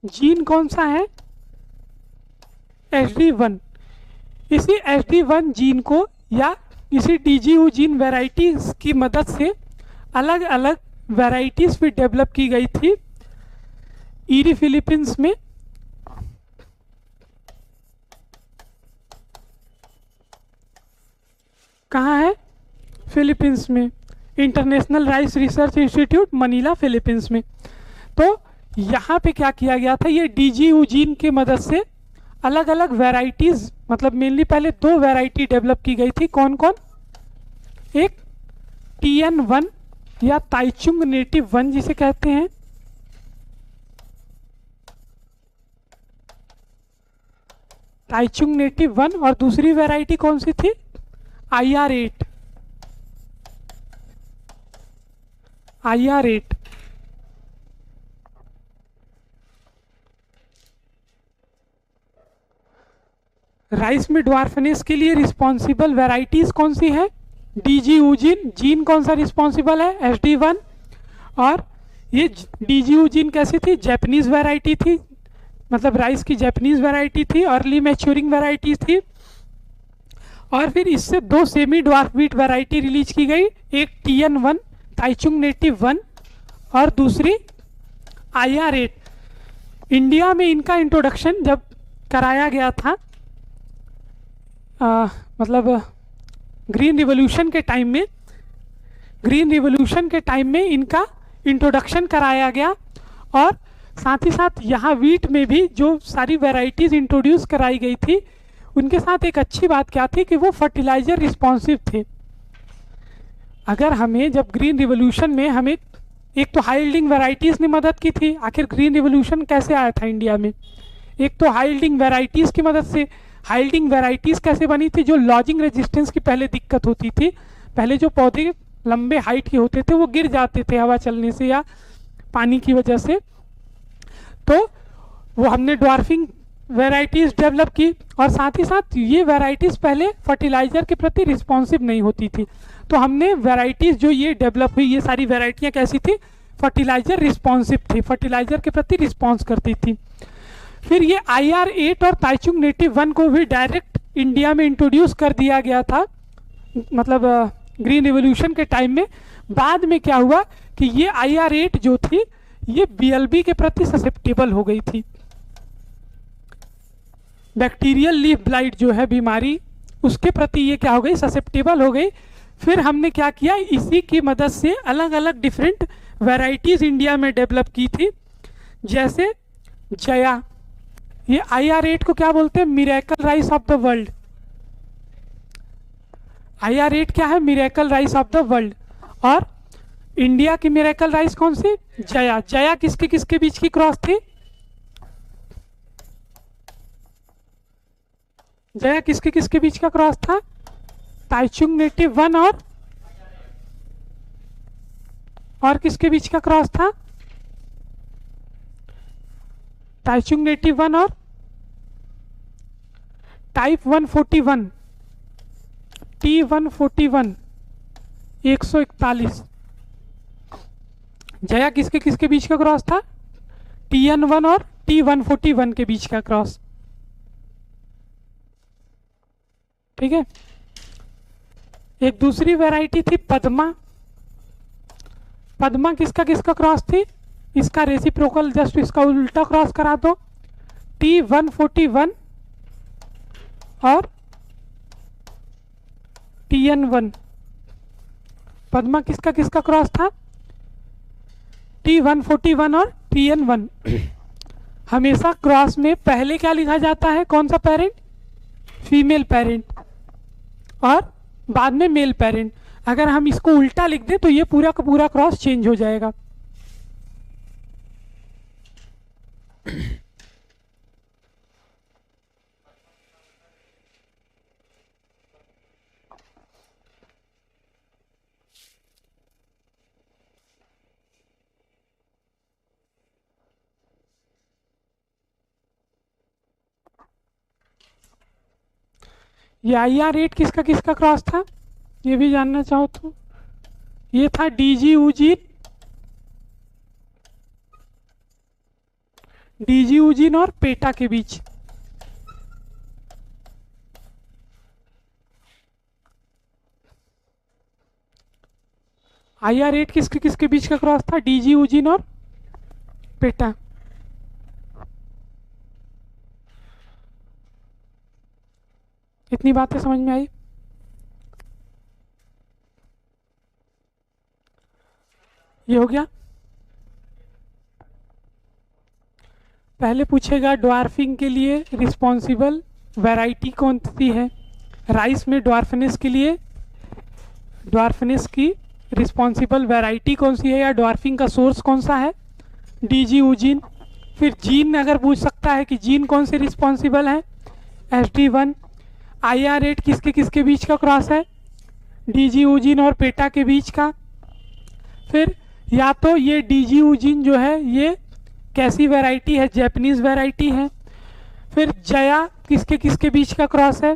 Speaker 1: जीन कौन सा है? HD1। इसी HD1 जीन को या इसी डीजीयू जीन वैरायटीज की मदद से अलग अलग वैरायटीज भी डेवलप की गई थी ईरी फिलीपींस में। कहाँ है? फिलीपींस में, international rice research institute Manila Philippines में। तो यहाँ पे क्या किया गया था, ये डीजीयू जीन की मदद से अलग अलग वैरायटीज, मतलब मेनली पहले दो वैरायटी डेवलप की गई थी। कौन कौन? एक TN1 या ताइचुंग नेटिव 1 जिसे कहते हैं, ताइचुंग नेटिव 1, और दूसरी वैरायटी कौन सी थी? IR8। IR8 राइस में ड्वार्फनेस के लिए रिस्पॉन्सिबल वैरायटीज कौन सी है? DGU gene. जीन कौन सा रिस्पॉन्सिबल है? HD1। और ये डीजीयू जीन कैसी थी? जापानीज वैरायटी थी, मतलब राइस की जापानीज वैरायटी थी, अर्ली मैच्योरिंग वैरायटी थी। और फिर इससे दो semi dwarf wheat variety release की गई, एक TN1 ताइचुंग नेटिव 1 और दूसरी IR8। इंडिया में इनका इंट्रोडक्शन जब कराया गया था, मतलब ग्रीन रिवॉल्यूशन के टाइम में, ग्रीन रिवॉल्यूशन के टाइम में इनका इंट्रोडक्शन कराया गया। और साथ ही साथ यहाँ वीट में भी जो सारी वैरायटीज़ इंट्रोड्यूस कराई गई थी, उनके साथ एक अच्छी बात क्या थी कि वो फर्टिलाइजर रिस्पॉन्सिव थे। अगर हमें जब ग्रीन रिवॉल्यूशन में हमें एक तो हाई यील्डिंग वैरायटीज़ ने मदद की थी, आखिर ग्रीन रिवॉल्यूशन कैसे आया था इंडिया में? एक तो हाई यील्डिंग वैरायटीज़ की मदद से। हाई यील्डिंग वैरायटीज़ कैसे बनी थी? जो लॉजिंग रेजिस्टेंस की पहले दिक्कत होती थी, पहले जो पौधे लंबे हाइट के होते थे वो गिर जाते थे हवा चलने से या पानी की वजह से, तो वो हमने ड्वार्फिंग वैरायटीज़ डेवलप की। और साथ ही साथ ये वैरायटीज़ पहले फर्टिलाइज़र के प्रति रिस्पॉन्सिव नहीं होती थी, तो हमने वैरायटीज़ जो ये डेवलप हुई, ये सारी वैरायटियाँ कैसी थी? फर्टिलाइज़र रिस्पॉन्सिव थी, फर्टिलाइज़र के प्रति रिस्पॉन्स करती थी। फिर ये IR8 और ताइचुंग नेटिव 1 को भी डायरेक्ट इंडिया में इंट्रोड्यूस कर दिया गया था, मतलब ग्रीन रिवॉल्यूशन के टाइम में। बाद में क्या हुआ कि ये IR8 जो थी ये BLB के प्रति ससेप्टेबल हो गई थी, बैक्टीरियल लीफ ब्लाइट जो है बीमारी, उसके प्रति ये क्या हो गई? ससेप्टेबल हो गई। फिर हमने क्या किया, इसी की मदद से अलग अलग डिफरेंट वैरायटीज़ इंडिया में डेवलप की थी, जैसे जया, ये IR8 को क्या बोलते हैं? Miracle rice of the world. IR8 क्या है? Miracle rice of the world. और इंडिया की मिरेकल राइस कौन सी? जया। जया किसके किसके बीच की क्रॉस थी? जया किसके किसके बीच का क्रॉस था? ताइचुंग नेटिव 1 और किसके बीच का क्रॉस था? ताइचुंग नेटिव 1 और टाइप 141 T141 141। जया किसके किसके बीच का क्रॉस था? TN1 और T141 के बीच का क्रॉस। ठीक है। एक दूसरी वैरायटी थी पद्मा। पद्मा किसका किसका क्रॉस थी? इसका रेसिप्रोकल, जस्ट इसका उल्टा क्रॉस करा दो। T141 और TN1। पद्मा किसका किसका क्रॉस था? T141 और TN1। हमेशा क्रॉस में पहले क्या लिखा जाता है? कौन सा पेरेंट? फीमेल पेरेंट, और बाद में मेल पेरेंट। अगर हम इसको उल्टा लिख दें तो ये पूरा का पूरा क्रॉस चेंज हो जाएगा। ये IR8 किसका किसका क्रॉस था? ये भी जानना चाहो तो ये था DG यूजीन और पेटा के बीच। IR8 किसके किसके बीच का क्रॉस था? DG यूजीन और पेटा। इतनी बातें समझ में आई? ये हो गया। पहले पूछेगा ड्वार्फिंग के लिए रिस्पॉन्सिबल वैरायटी कौन सी है? राइस में ड्वार्फनेस के लिए ड्वार्फनेस की रिस्पॉन्सिबल वैरायटी कौन सी है, या ड्वार्फिंग का सोर्स कौन सा है? DG Eugene. फिर जीन अगर पूछ सकता है कि जीन कौन से रिस्पॉन्सिबल है? SD1। IR8 किसके किसके बीच का क्रॉस है? DG यूजीन और पेटा के बीच का। फिर या तो ये DG यूजीन जो है ये कैसी वैरायटी है? जैपनीज वैरायटी है। फिर जया किसके किसके बीच का क्रॉस है?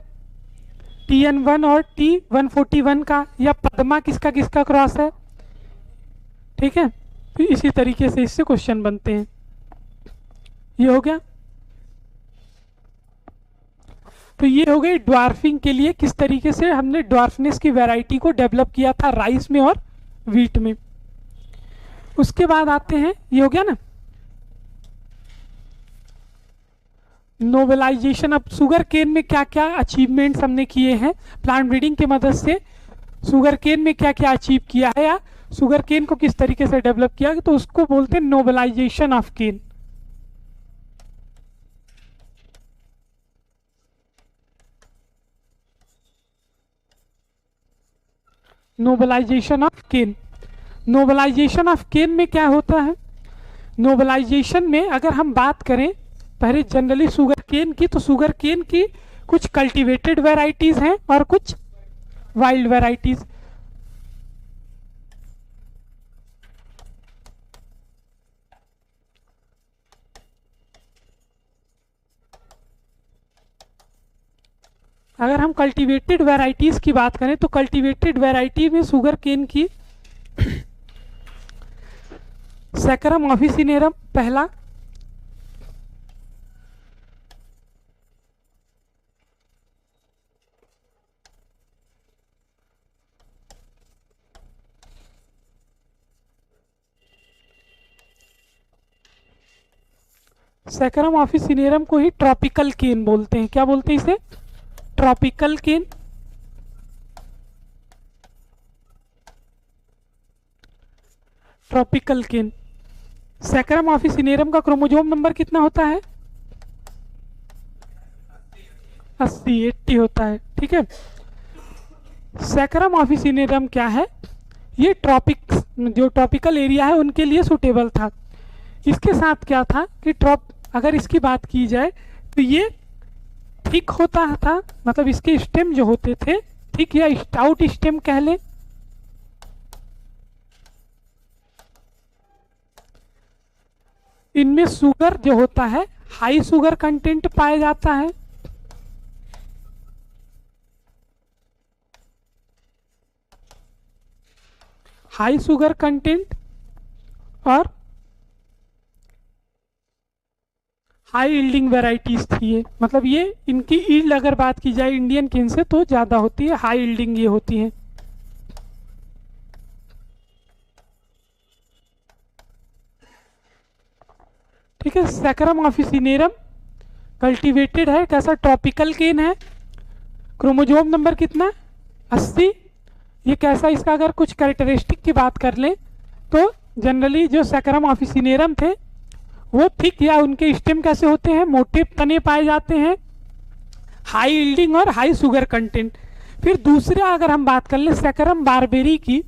Speaker 1: TN1 और T141 का। या पद्मा किसका किसका क्रॉस है? ठीक है। तो इसी तरीके से इससे क्वेश्चन बनते हैं। ये हो गया। तो ये हो गई ड्वार्फिंग के लिए किस तरीके से हमने ड्वार्फनेस की वैरायटी को डेवलप किया था राइस में और व्हीट में। उसके बाद आते हैं, ये हो गया ना नोबलाइजेशन। अब शुगर केन में क्या क्या अचीवमेंट्स हमने किए हैं प्लांट ब्रीडिंग की मदद से, शुगर केन में क्या क्या अचीव किया है, या शुगर केन को किस तरीके से डेवलप किया, तो उसको बोलते हैं nobilisation of cane. Nobilisation of cane. Nobilisation of cane में क्या होता है? नोबलाइजेशन में अगर हम बात करें पहले जनरली शुगर केन की, तो शुगर केन की कुछ कल्टीवेटेड वैरायटीज हैं और कुछ वाइल्ड वैरायटीज। अगर हम कल्टीवेटेड वैरायटीज की बात करें तो कल्टीवेटेड वैरायटी में शुगर केन की सैकरम ऑफिसिनेरम पहला, सैकरम ऑफिसिनेरम को ही ट्रॉपिकल केन बोलते हैं। क्या बोलते हैं इसे? ट्रॉपिकल केन। ट्रॉपिकल केन। सैकरम ऑफिसिनेरम का क्रोमोसोम नंबर कितना होता है? 80 होता है, ठीक है। सैकरम ऑफिसिनेरम क्या है, ये ट्रॉपिक्स जो ट्रॉपिकल एरिया है उनके लिए सूटेबल था। इसके साथ क्या था कि अगर इसकी बात की जाए तो ये थिक होता था, मतलब इसके स्टेम जो होते थे थिक या स्टाउट स्टेम कह लें। इनमें शुगर जो होता है हाई शुगर कंटेंट पाया जाता है। हाई शुगर कंटेंट और हाई यील्डिंग वेराइटीज थी ये, मतलब ये इनकी यील्ड अगर बात की जाए इंडियन केन से तो ज़्यादा होती है, हाई यील्डिंग ये होती है। ठीक है, सैकरम ऑफिसिनेरम कल्टीवेटेड है, कैसा ट्रॉपिकल केन है। क्रोमोजोम नंबर कितना 80। ये कैसा, इसका अगर कुछ कैरेक्टरिस्टिक की बात कर लें तो जनरली जो सैकरम ऑफिसिनेरम थे वो थिक या उनके स्टेम कैसे होते हैं, मोटे तने पाए जाते हैं, हाई यील्डिंग और हाई शुगर कंटेंट। फिर दूसरा अगर हम बात कर लें सैकरम बारबेरी की,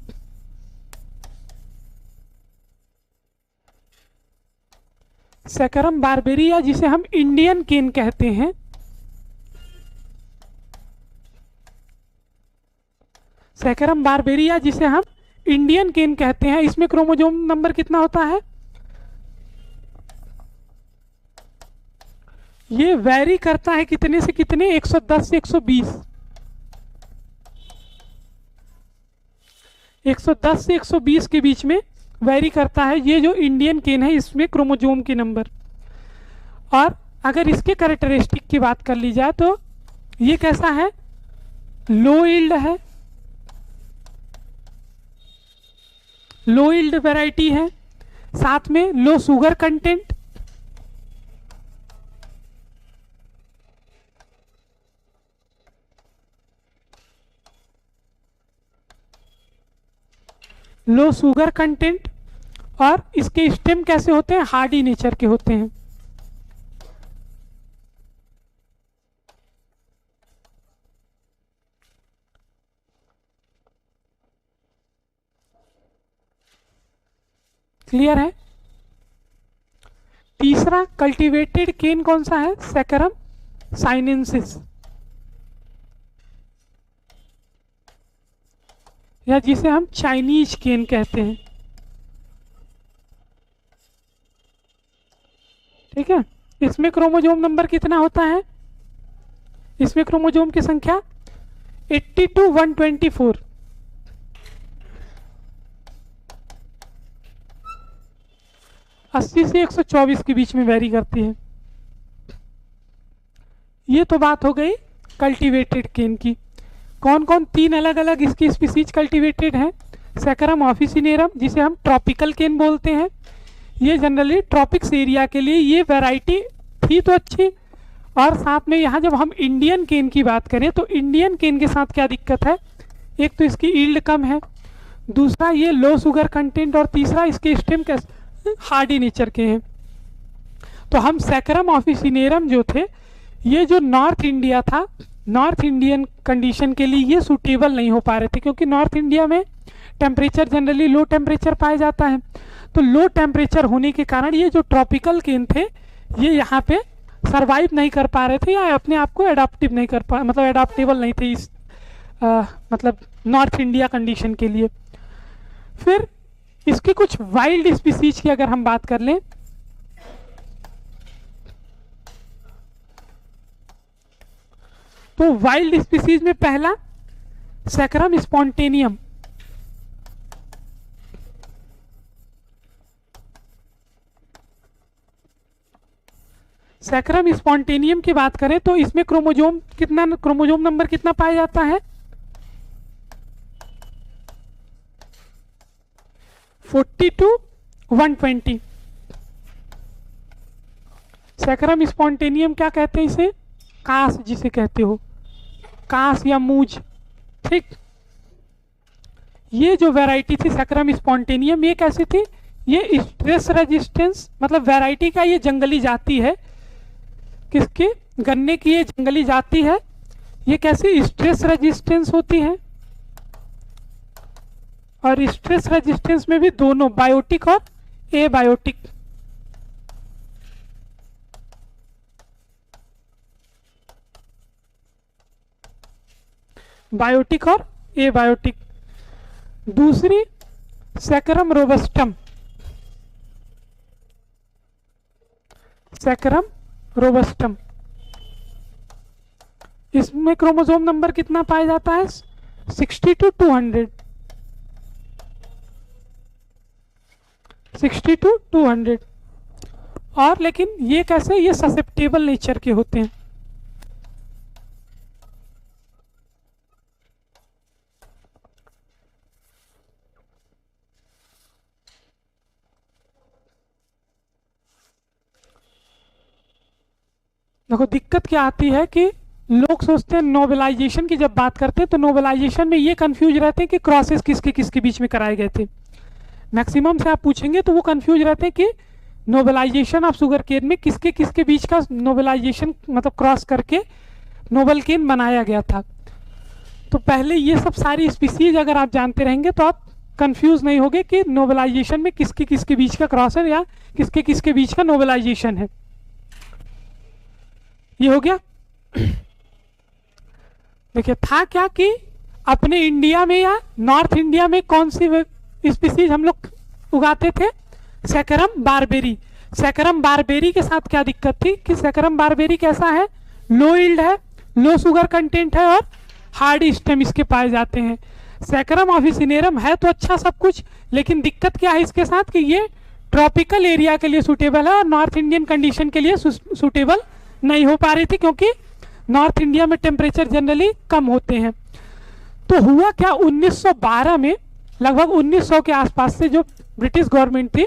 Speaker 1: सैकरम बारबेरी या जिसे हम इंडियन केन कहते हैं, सैकरम बारबेरी या जिसे हम इंडियन केन कहते हैं, इसमें क्रोमोजोम नंबर कितना होता है, ये वैरी करता है कितने से कितने, 110 से 120, 110 से 120 के बीच में वैरी करता है ये जो इंडियन केन है, इसमें क्रोमोजोम के नंबर। और अगर इसके कैरेक्टरिस्टिक की बात कर ली जाए तो ये कैसा है, लो यील्ड है, लो यील्ड वैरायटी है, साथ में low sugar content, low sugar content, और इसके स्टेम कैसे होते हैं, हार्डी नेचर के होते हैं। क्लियर है। तीसरा कल्टीवेटेड केन कौन सा है, सैकरम साइनेंसिस, या जिसे हम चाइनीज केन कहते हैं। ठीक है, इसमें क्रोमोजोम नंबर कितना होता है, इसमें क्रोमोजोम की संख्या 80 to 124, अस्सी से 124 के बीच में वेरी करती है। ये तो बात हो गई कल्टीवेटेड केन की। कौन कौन तीन अलग अलग इसकी स्पीसीज कल्टीवेटेड हैं, सैकरम ऑफिसिनेरम जिसे हम ट्रॉपिकल केन बोलते हैं, ये जनरली ट्रॉपिक्स एरिया के लिए ये वैरायटी थी तो अच्छी, और साथ में यहाँ जब हम इंडियन केन की बात करें तो इंडियन केन के साथ क्या दिक्कत है, एक तो इसकी यील्ड कम है, दूसरा ये लो शुगर कंटेंट, और तीसरा इसके स्टेम कैसे हार्डी नेचर के हैं। तो हम सैकरम ऑफिसिनेरम जो थे ये जो नॉर्थ इंडिया था, नॉर्थ इंडियन कंडीशन के लिए ये सूटेबल नहीं हो पा रहे थे, क्योंकि नॉर्थ इंडिया में टेम्परेचर जनरली लो टेम्परेचर पाया जाता है। तो लो टेम्परेचर होने के कारण ये जो ट्रॉपिकल केन थे ये यहाँ पे सरवाइव नहीं कर पा रहे थे, या अपने आप को एडाप्टिव नहीं कर पा, मतलब एडाप्टेबल नहीं थे इस मतलब नॉर्थ इंडिया कंडीशन के लिए। फिर इसकी कुछ वाइल्ड स्पीसीज की अगर हम बात कर लें तो वाइल्ड स्पीसीज में पहला सैकरम स्पॉन्टेनियम, सैकरम स्पॉन्टेनियम की बात करें तो इसमें क्रोमोजोम कितना, क्रोमोजोम नंबर कितना पाया जाता है, 40 to 120। सैकरम स्पॉन्टेनियम क्या कहते हैं इसे, कास जिसे कहते हो, कास या मूज। ठीक, ये जो वैरायटी थी सैकरम स्पॉन्टेनियम ये कैसी थी, ये स्ट्रेस रेजिस्टेंस, मतलब वैरायटी का ये जंगली जाति है, किसके, गन्ने की ये जंगली जाति है, ये कैसी स्ट्रेस रेजिस्टेंस होती है, और स्ट्रेस रेजिस्टेंस में भी दोनों बायोटिक और एबायोटिक। बायोटिक और एबायोटिक। दूसरी सैकरम रोबस्टम, सैकरम रोबस्टम, इसमें क्रोमोसोम नंबर कितना पाया जाता है? 60 to 200, 60 to 200। और लेकिन ये कैसे, ये ससेप्टेबल नेचर के होते हैं। देखो दिक्कत क्या आती है कि लोग सोचते हैं नोबेलाइजेशन की जब बात करते हैं तो नोबेलाइजेशन में ये कंफ्यूज रहते हैं कि क्रॉसेस किसके किसके बीच में कराए गए थे। मैक्सिमम से आप पूछेंगे तो वो कंफ्यूज रहते हैं कि नोबेलाइजेशन ऑफ शुगर केन में किसके किसके बीच का नोबेलाइजेशन मतलब क्रॉस करके नोबल केन बनाया गया था। तो पहले ये सब सारी स्पीसीज अगर आप जानते रहेंगे तो आप कंफ्यूज नहीं होगे कि नोबेलाइजेशन में किसके किसके बीच का क्रॉस है या किसके किसके बीच का नोबेलाइजेशन है। ये हो गया। देखिए था क्या कि अपने इंडिया में या नॉर्थ इंडिया में कौन सी स्पीसीज हम लोग उगाते थे? Saccharum barberry. सैकरम बारबेरी के साथ क्या दिक्कत थी कि सैकरम बारबेरी कैसा है? लो यील्ड है, लो शुगर कंटेंट है और हार्ड स्टेम इसके पाए जाते हैं। सैकरम ऑफिसिनेरम है तो अच्छा सब कुछ, लेकिन दिक्कत क्या है इसके साथ कि ये ट्रॉपिकल एरिया के लिए सूटेबल है और नॉर्थ इंडियन कंडीशन के लिए सूटेबल नहीं हो पा रही थी, क्योंकि नॉर्थ इंडिया में टेम्परेचर जनरली कम होते हैं। तो हुआ क्या, 1912 में लगभग 1900 के आसपास से जो ब्रिटिश गवर्नमेंट थी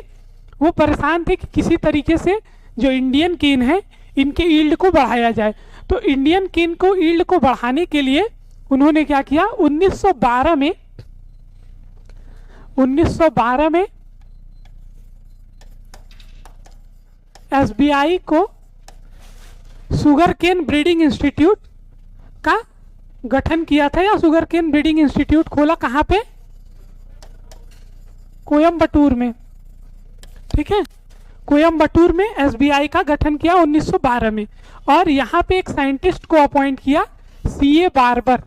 Speaker 1: वो परेशान थी कि किसी तरीके से जो इंडियन केन है इनके ईल्ड को बढ़ाया जाए। तो इंडियन केन को ईल्ड को बढ़ाने के लिए उन्होंने क्या किया, 1912 में एसबीआई को शुगर केन ब्रीडिंग इंस्टीट्यूट का गठन किया था, या शुगर केन ब्रीडिंग इंस्टीट्यूट खोला कहाँ पे? कोयम्बटूर में। ठीक है, कोयम्बटूर में एसबीआई का गठन किया 1912 में, और यहाँ पे एक साइंटिस्ट को अपॉइंट किया, सीए बार्बर।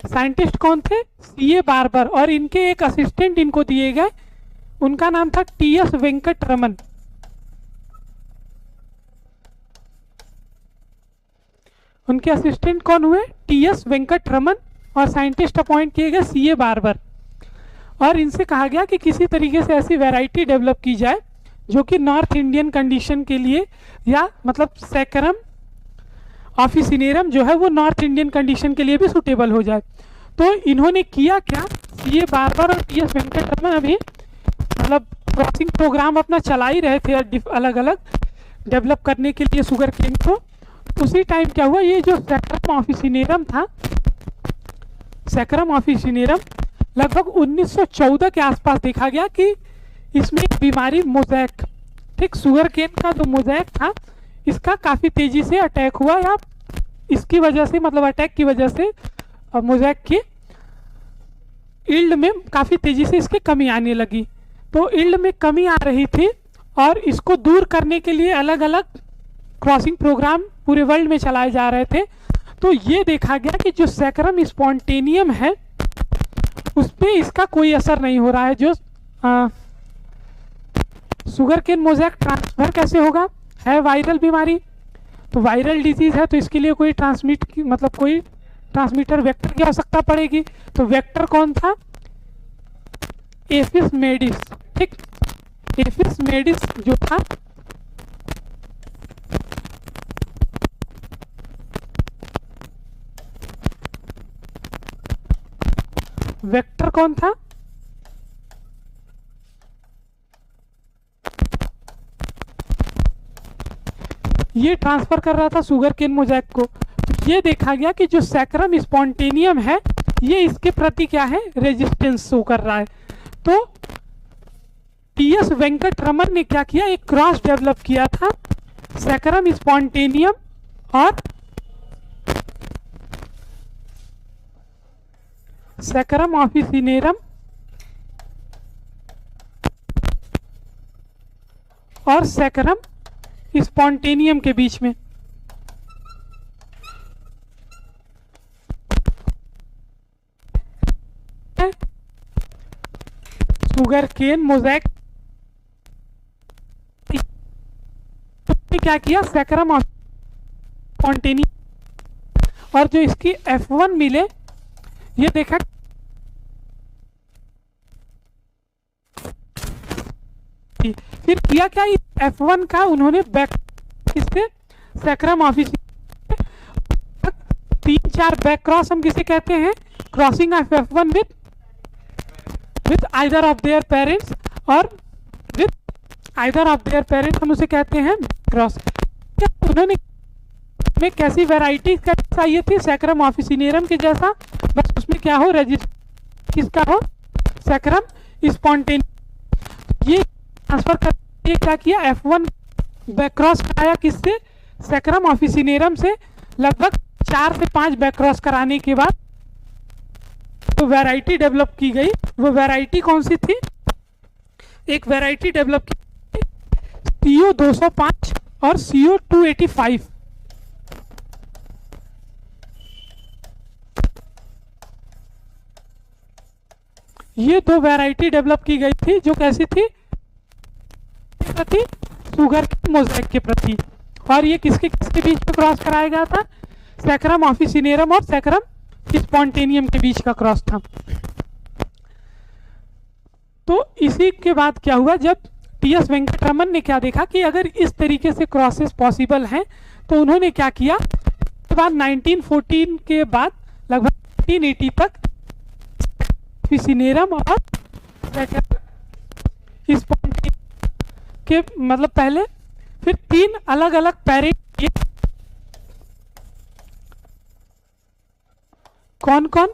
Speaker 1: साइंटिस्ट कौन थे? CA barber. और इनके एक असिस्टेंट इनको दिए गए, उनका नाम था टीएस वेंकट रमन। उनके असिस्टेंट कौन हुए? टीएस वेंकट रमन। और साइंटिस्ट अपॉइंट किए गए सीए बार्बर। और इनसे कहा गया कि किसी तरीके से ऐसी वैरायटी डेवलप की जाए जो कि नॉर्थ इंडियन कंडीशन के लिए, या मतलब सैकरम ऑफिसिनेरम जो है वो नॉर्थ इंडियन कंडीशन के लिए भी सूटेबल हो जाए। तो इन्होंने किया क्या, सीए बार्बर और टीएस वेंकट रमन अभी मतलब क्रॉसिंग प्रोग्राम अपना चला ही रहे थे अलग अलग डेवलप करने के लिए शुगर केन को। उसी टाइम क्या हुआ, ये जो सैकरम ऑफिसिनेरम था, सैकरम ऑफिसिनेरम लगभग 1914 के आसपास देखा गया कि इसमें एक बीमारी मोज़ैक, ठीक शुगर केन का जो मोज़ैक था इसका काफ़ी तेज़ी से अटैक हुआ, या इसकी वजह से मतलब अटैक की वजह से मोज़ैक की ईल्ड में काफ़ी तेज़ी से इसकी कमी आने लगी। तो ईल्ड में कमी आ रही थी और इसको दूर करने के लिए अलग अलग क्रॉसिंग प्रोग्राम पूरे वर्ल्ड में चलाए जा रहे थे। तो ये देखा गया कि जो सैकरम स्पॉन्टेनियम है उस पर इसका कोई असर नहीं हो रहा है। जो शुगर केन मोज़ैक ट्रांसफर कैसे होगा, है वायरल बीमारी, तो वायरल डिजीज है तो इसके लिए कोई कोई ट्रांसमीटर वेक्टर की आवश्यकता पड़ेगी। तो वेक्टर कौन था? एफिस मेडिस। ठीक, एफिस मेडिस जो था वेक्टर कौन था? ये ट्रांसफर कर रहा था शुगर केन मोज़ैक को। तो ये देखा गया कि जो सैकरम स्पॉन्टेनियम है ये इसके प्रति क्या है, रेजिस्टेंस शो कर रहा है। तो टीएस वेंकट रमन ने क्या किया, एक क्रॉस डेवलप किया था सैकरम स्पॉन्टेनियम और सैकरम ऑफिसिनेरम और सैकरम स्पॉन्टेनियम के बीच में। शुगर केन मोज़ेक क्या किया, सैकरम स्पॉन्टेनियम और जो इसकी F1 मिले ये देखा फिर किया क्या, F1 का उन्होंने बैक किससे, सैकरम ऑफिस 3-4 बैक क्रॉस हम किसे कहते हैं, crossing of F1 with either of their parents और with either of their parents हम उसे कहते हैं क्रॉस। उन्होंने में कैसी वैरायटी चाहिए थी, सैकरम ऑफिसिनेरम के जैसा, बस उसमें क्या हो, रजिस्टर किसका हो, सैकरम स्पॉन्टेनियम। ये ट्रांसफर करके क्या किया, F1 बैकक्रॉस कराया किससे, सैकरम ऑफिसिनेरम से। लगभग 4 से 5 बैकक्रॉस कराने के बाद तो वैरायटी डेवलप की गई। वो वैरायटी कौन सी थी, एक वैरायटी डेवलप की CO 205 और CO 285। ये दो वैरायटी डेवलप की गई थी जो कैसी थी, प्रति शुगर के मोज़ेक के प्रति। और ये किसके किसके बीच में क्रॉस कराया गया था, सैकरम ऑफिसिनेरम और सैकरम स्पॉन्टेनियम के बीच का क्रॉस था। तो इसी के बाद क्या हुआ, जब टीएस वेंकटरमन ने क्या देखा कि अगर इस तरीके से क्रॉसेस पॉसिबल हैं, तो उन्होंने क्या किया, उसके बाद 1914 के बाद लगभग 1980 तक ऑफिसिनेरम और स्पॉन्टेनियम के मतलब पहले फिर 3 अलग अलग पेरेंट, कौन कौन,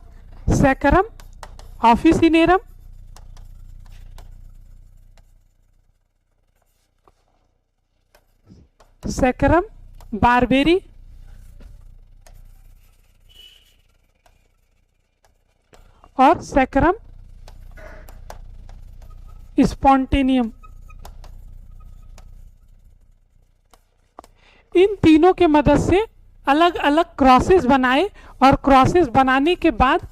Speaker 1: सैकरम ऑफिसिनेरम, सैकरम बारबेरी और सैकरम स्पॉन्टेनियम। इन तीनों के मदद से अलग अलग क्रॉसेस बनाए और क्रॉसेस बनाने के बाद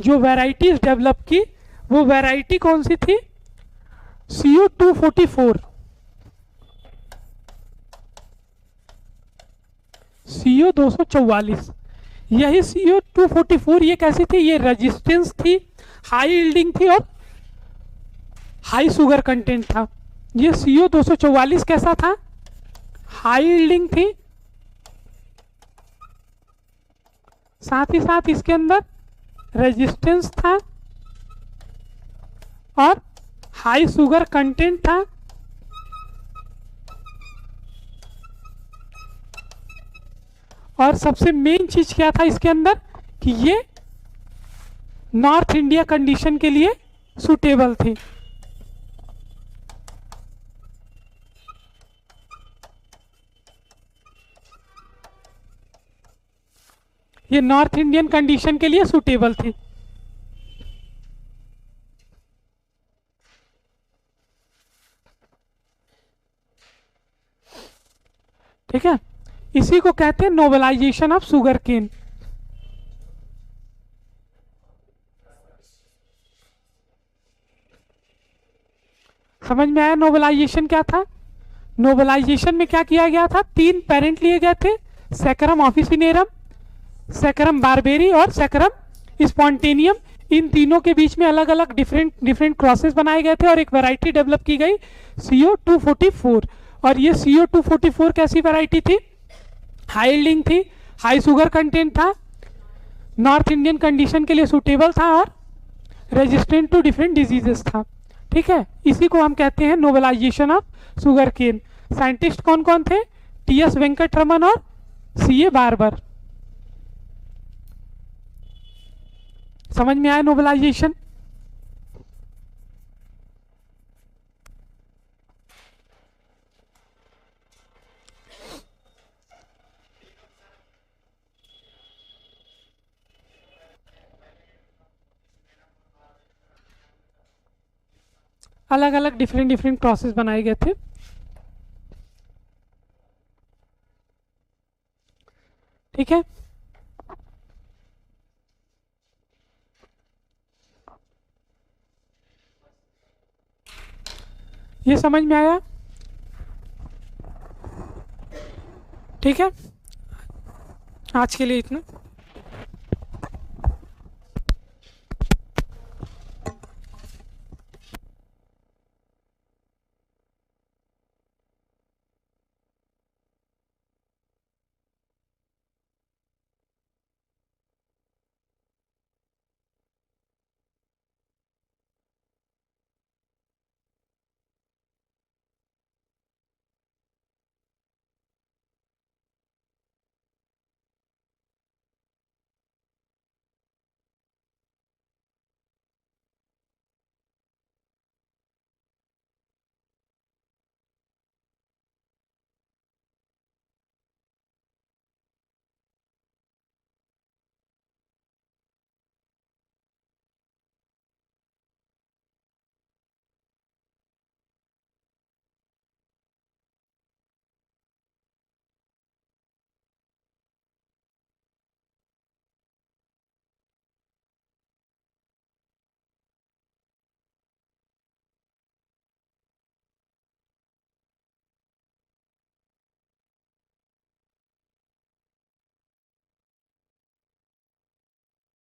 Speaker 1: जो वैरायटीज डेवलप की, वो वैरायटी कौन सी थी, CO 244, CO 244। यही CO 244 ये कैसी थी, ये रेजिस्टेंस थी, हाई यील्डिंग थी और हाई शुगर कंटेंट था। ये CO 244 कैसा था, हाई यील्डिंग थी, साथ ही साथ इसके अंदर रेजिस्टेंस था और हाई शुगर कंटेंट था। और सबसे मेन चीज क्या था इसके अंदर, कि ये नॉर्थ इंडिया कंडीशन के लिए सूटेबल थी। ये नॉर्थ इंडियन कंडीशन के लिए सूटेबल थी। ठीक है, इसी को कहते हैं नोबलाइजेशन ऑफ शुगर केन। समझ में आया नोबलाइजेशन क्या था। नोबलाइजेशन में क्या किया गया था, 3 पेरेंट लिए गए थे, सैकरम ऑफिसिनेरम, सैकरम बारबेरी और सैकरम स्पॉन्टेनियम। इन तीनों के बीच में अलग अलग डिफरेंट क्रॉसेस बनाए गए थे और एक वैरायटी डेवलप की गई CO 244। और ये CO 244 कैसी वैरायटी थी, हाई यील्डिंग थी, हाई शुगर कंटेंट था, नॉर्थ इंडियन कंडीशन के लिए सूटेबल था और रेजिस्टेंट टू डिफरेंट डिजीजेस था। ठीक है, इसी को हम कहते हैं nobilisation of sugar cane. Scientist कौन कौन थे, TS वेंकटरमन और CA बार्बर। समझ में आया नोबलाइजेशन। अलग अलग डिफरेंट डिफरेंट प्रोसेस बनाए गए थे। ठीक है, ये समझ में आया? ठीक है, आज के लिए इतना।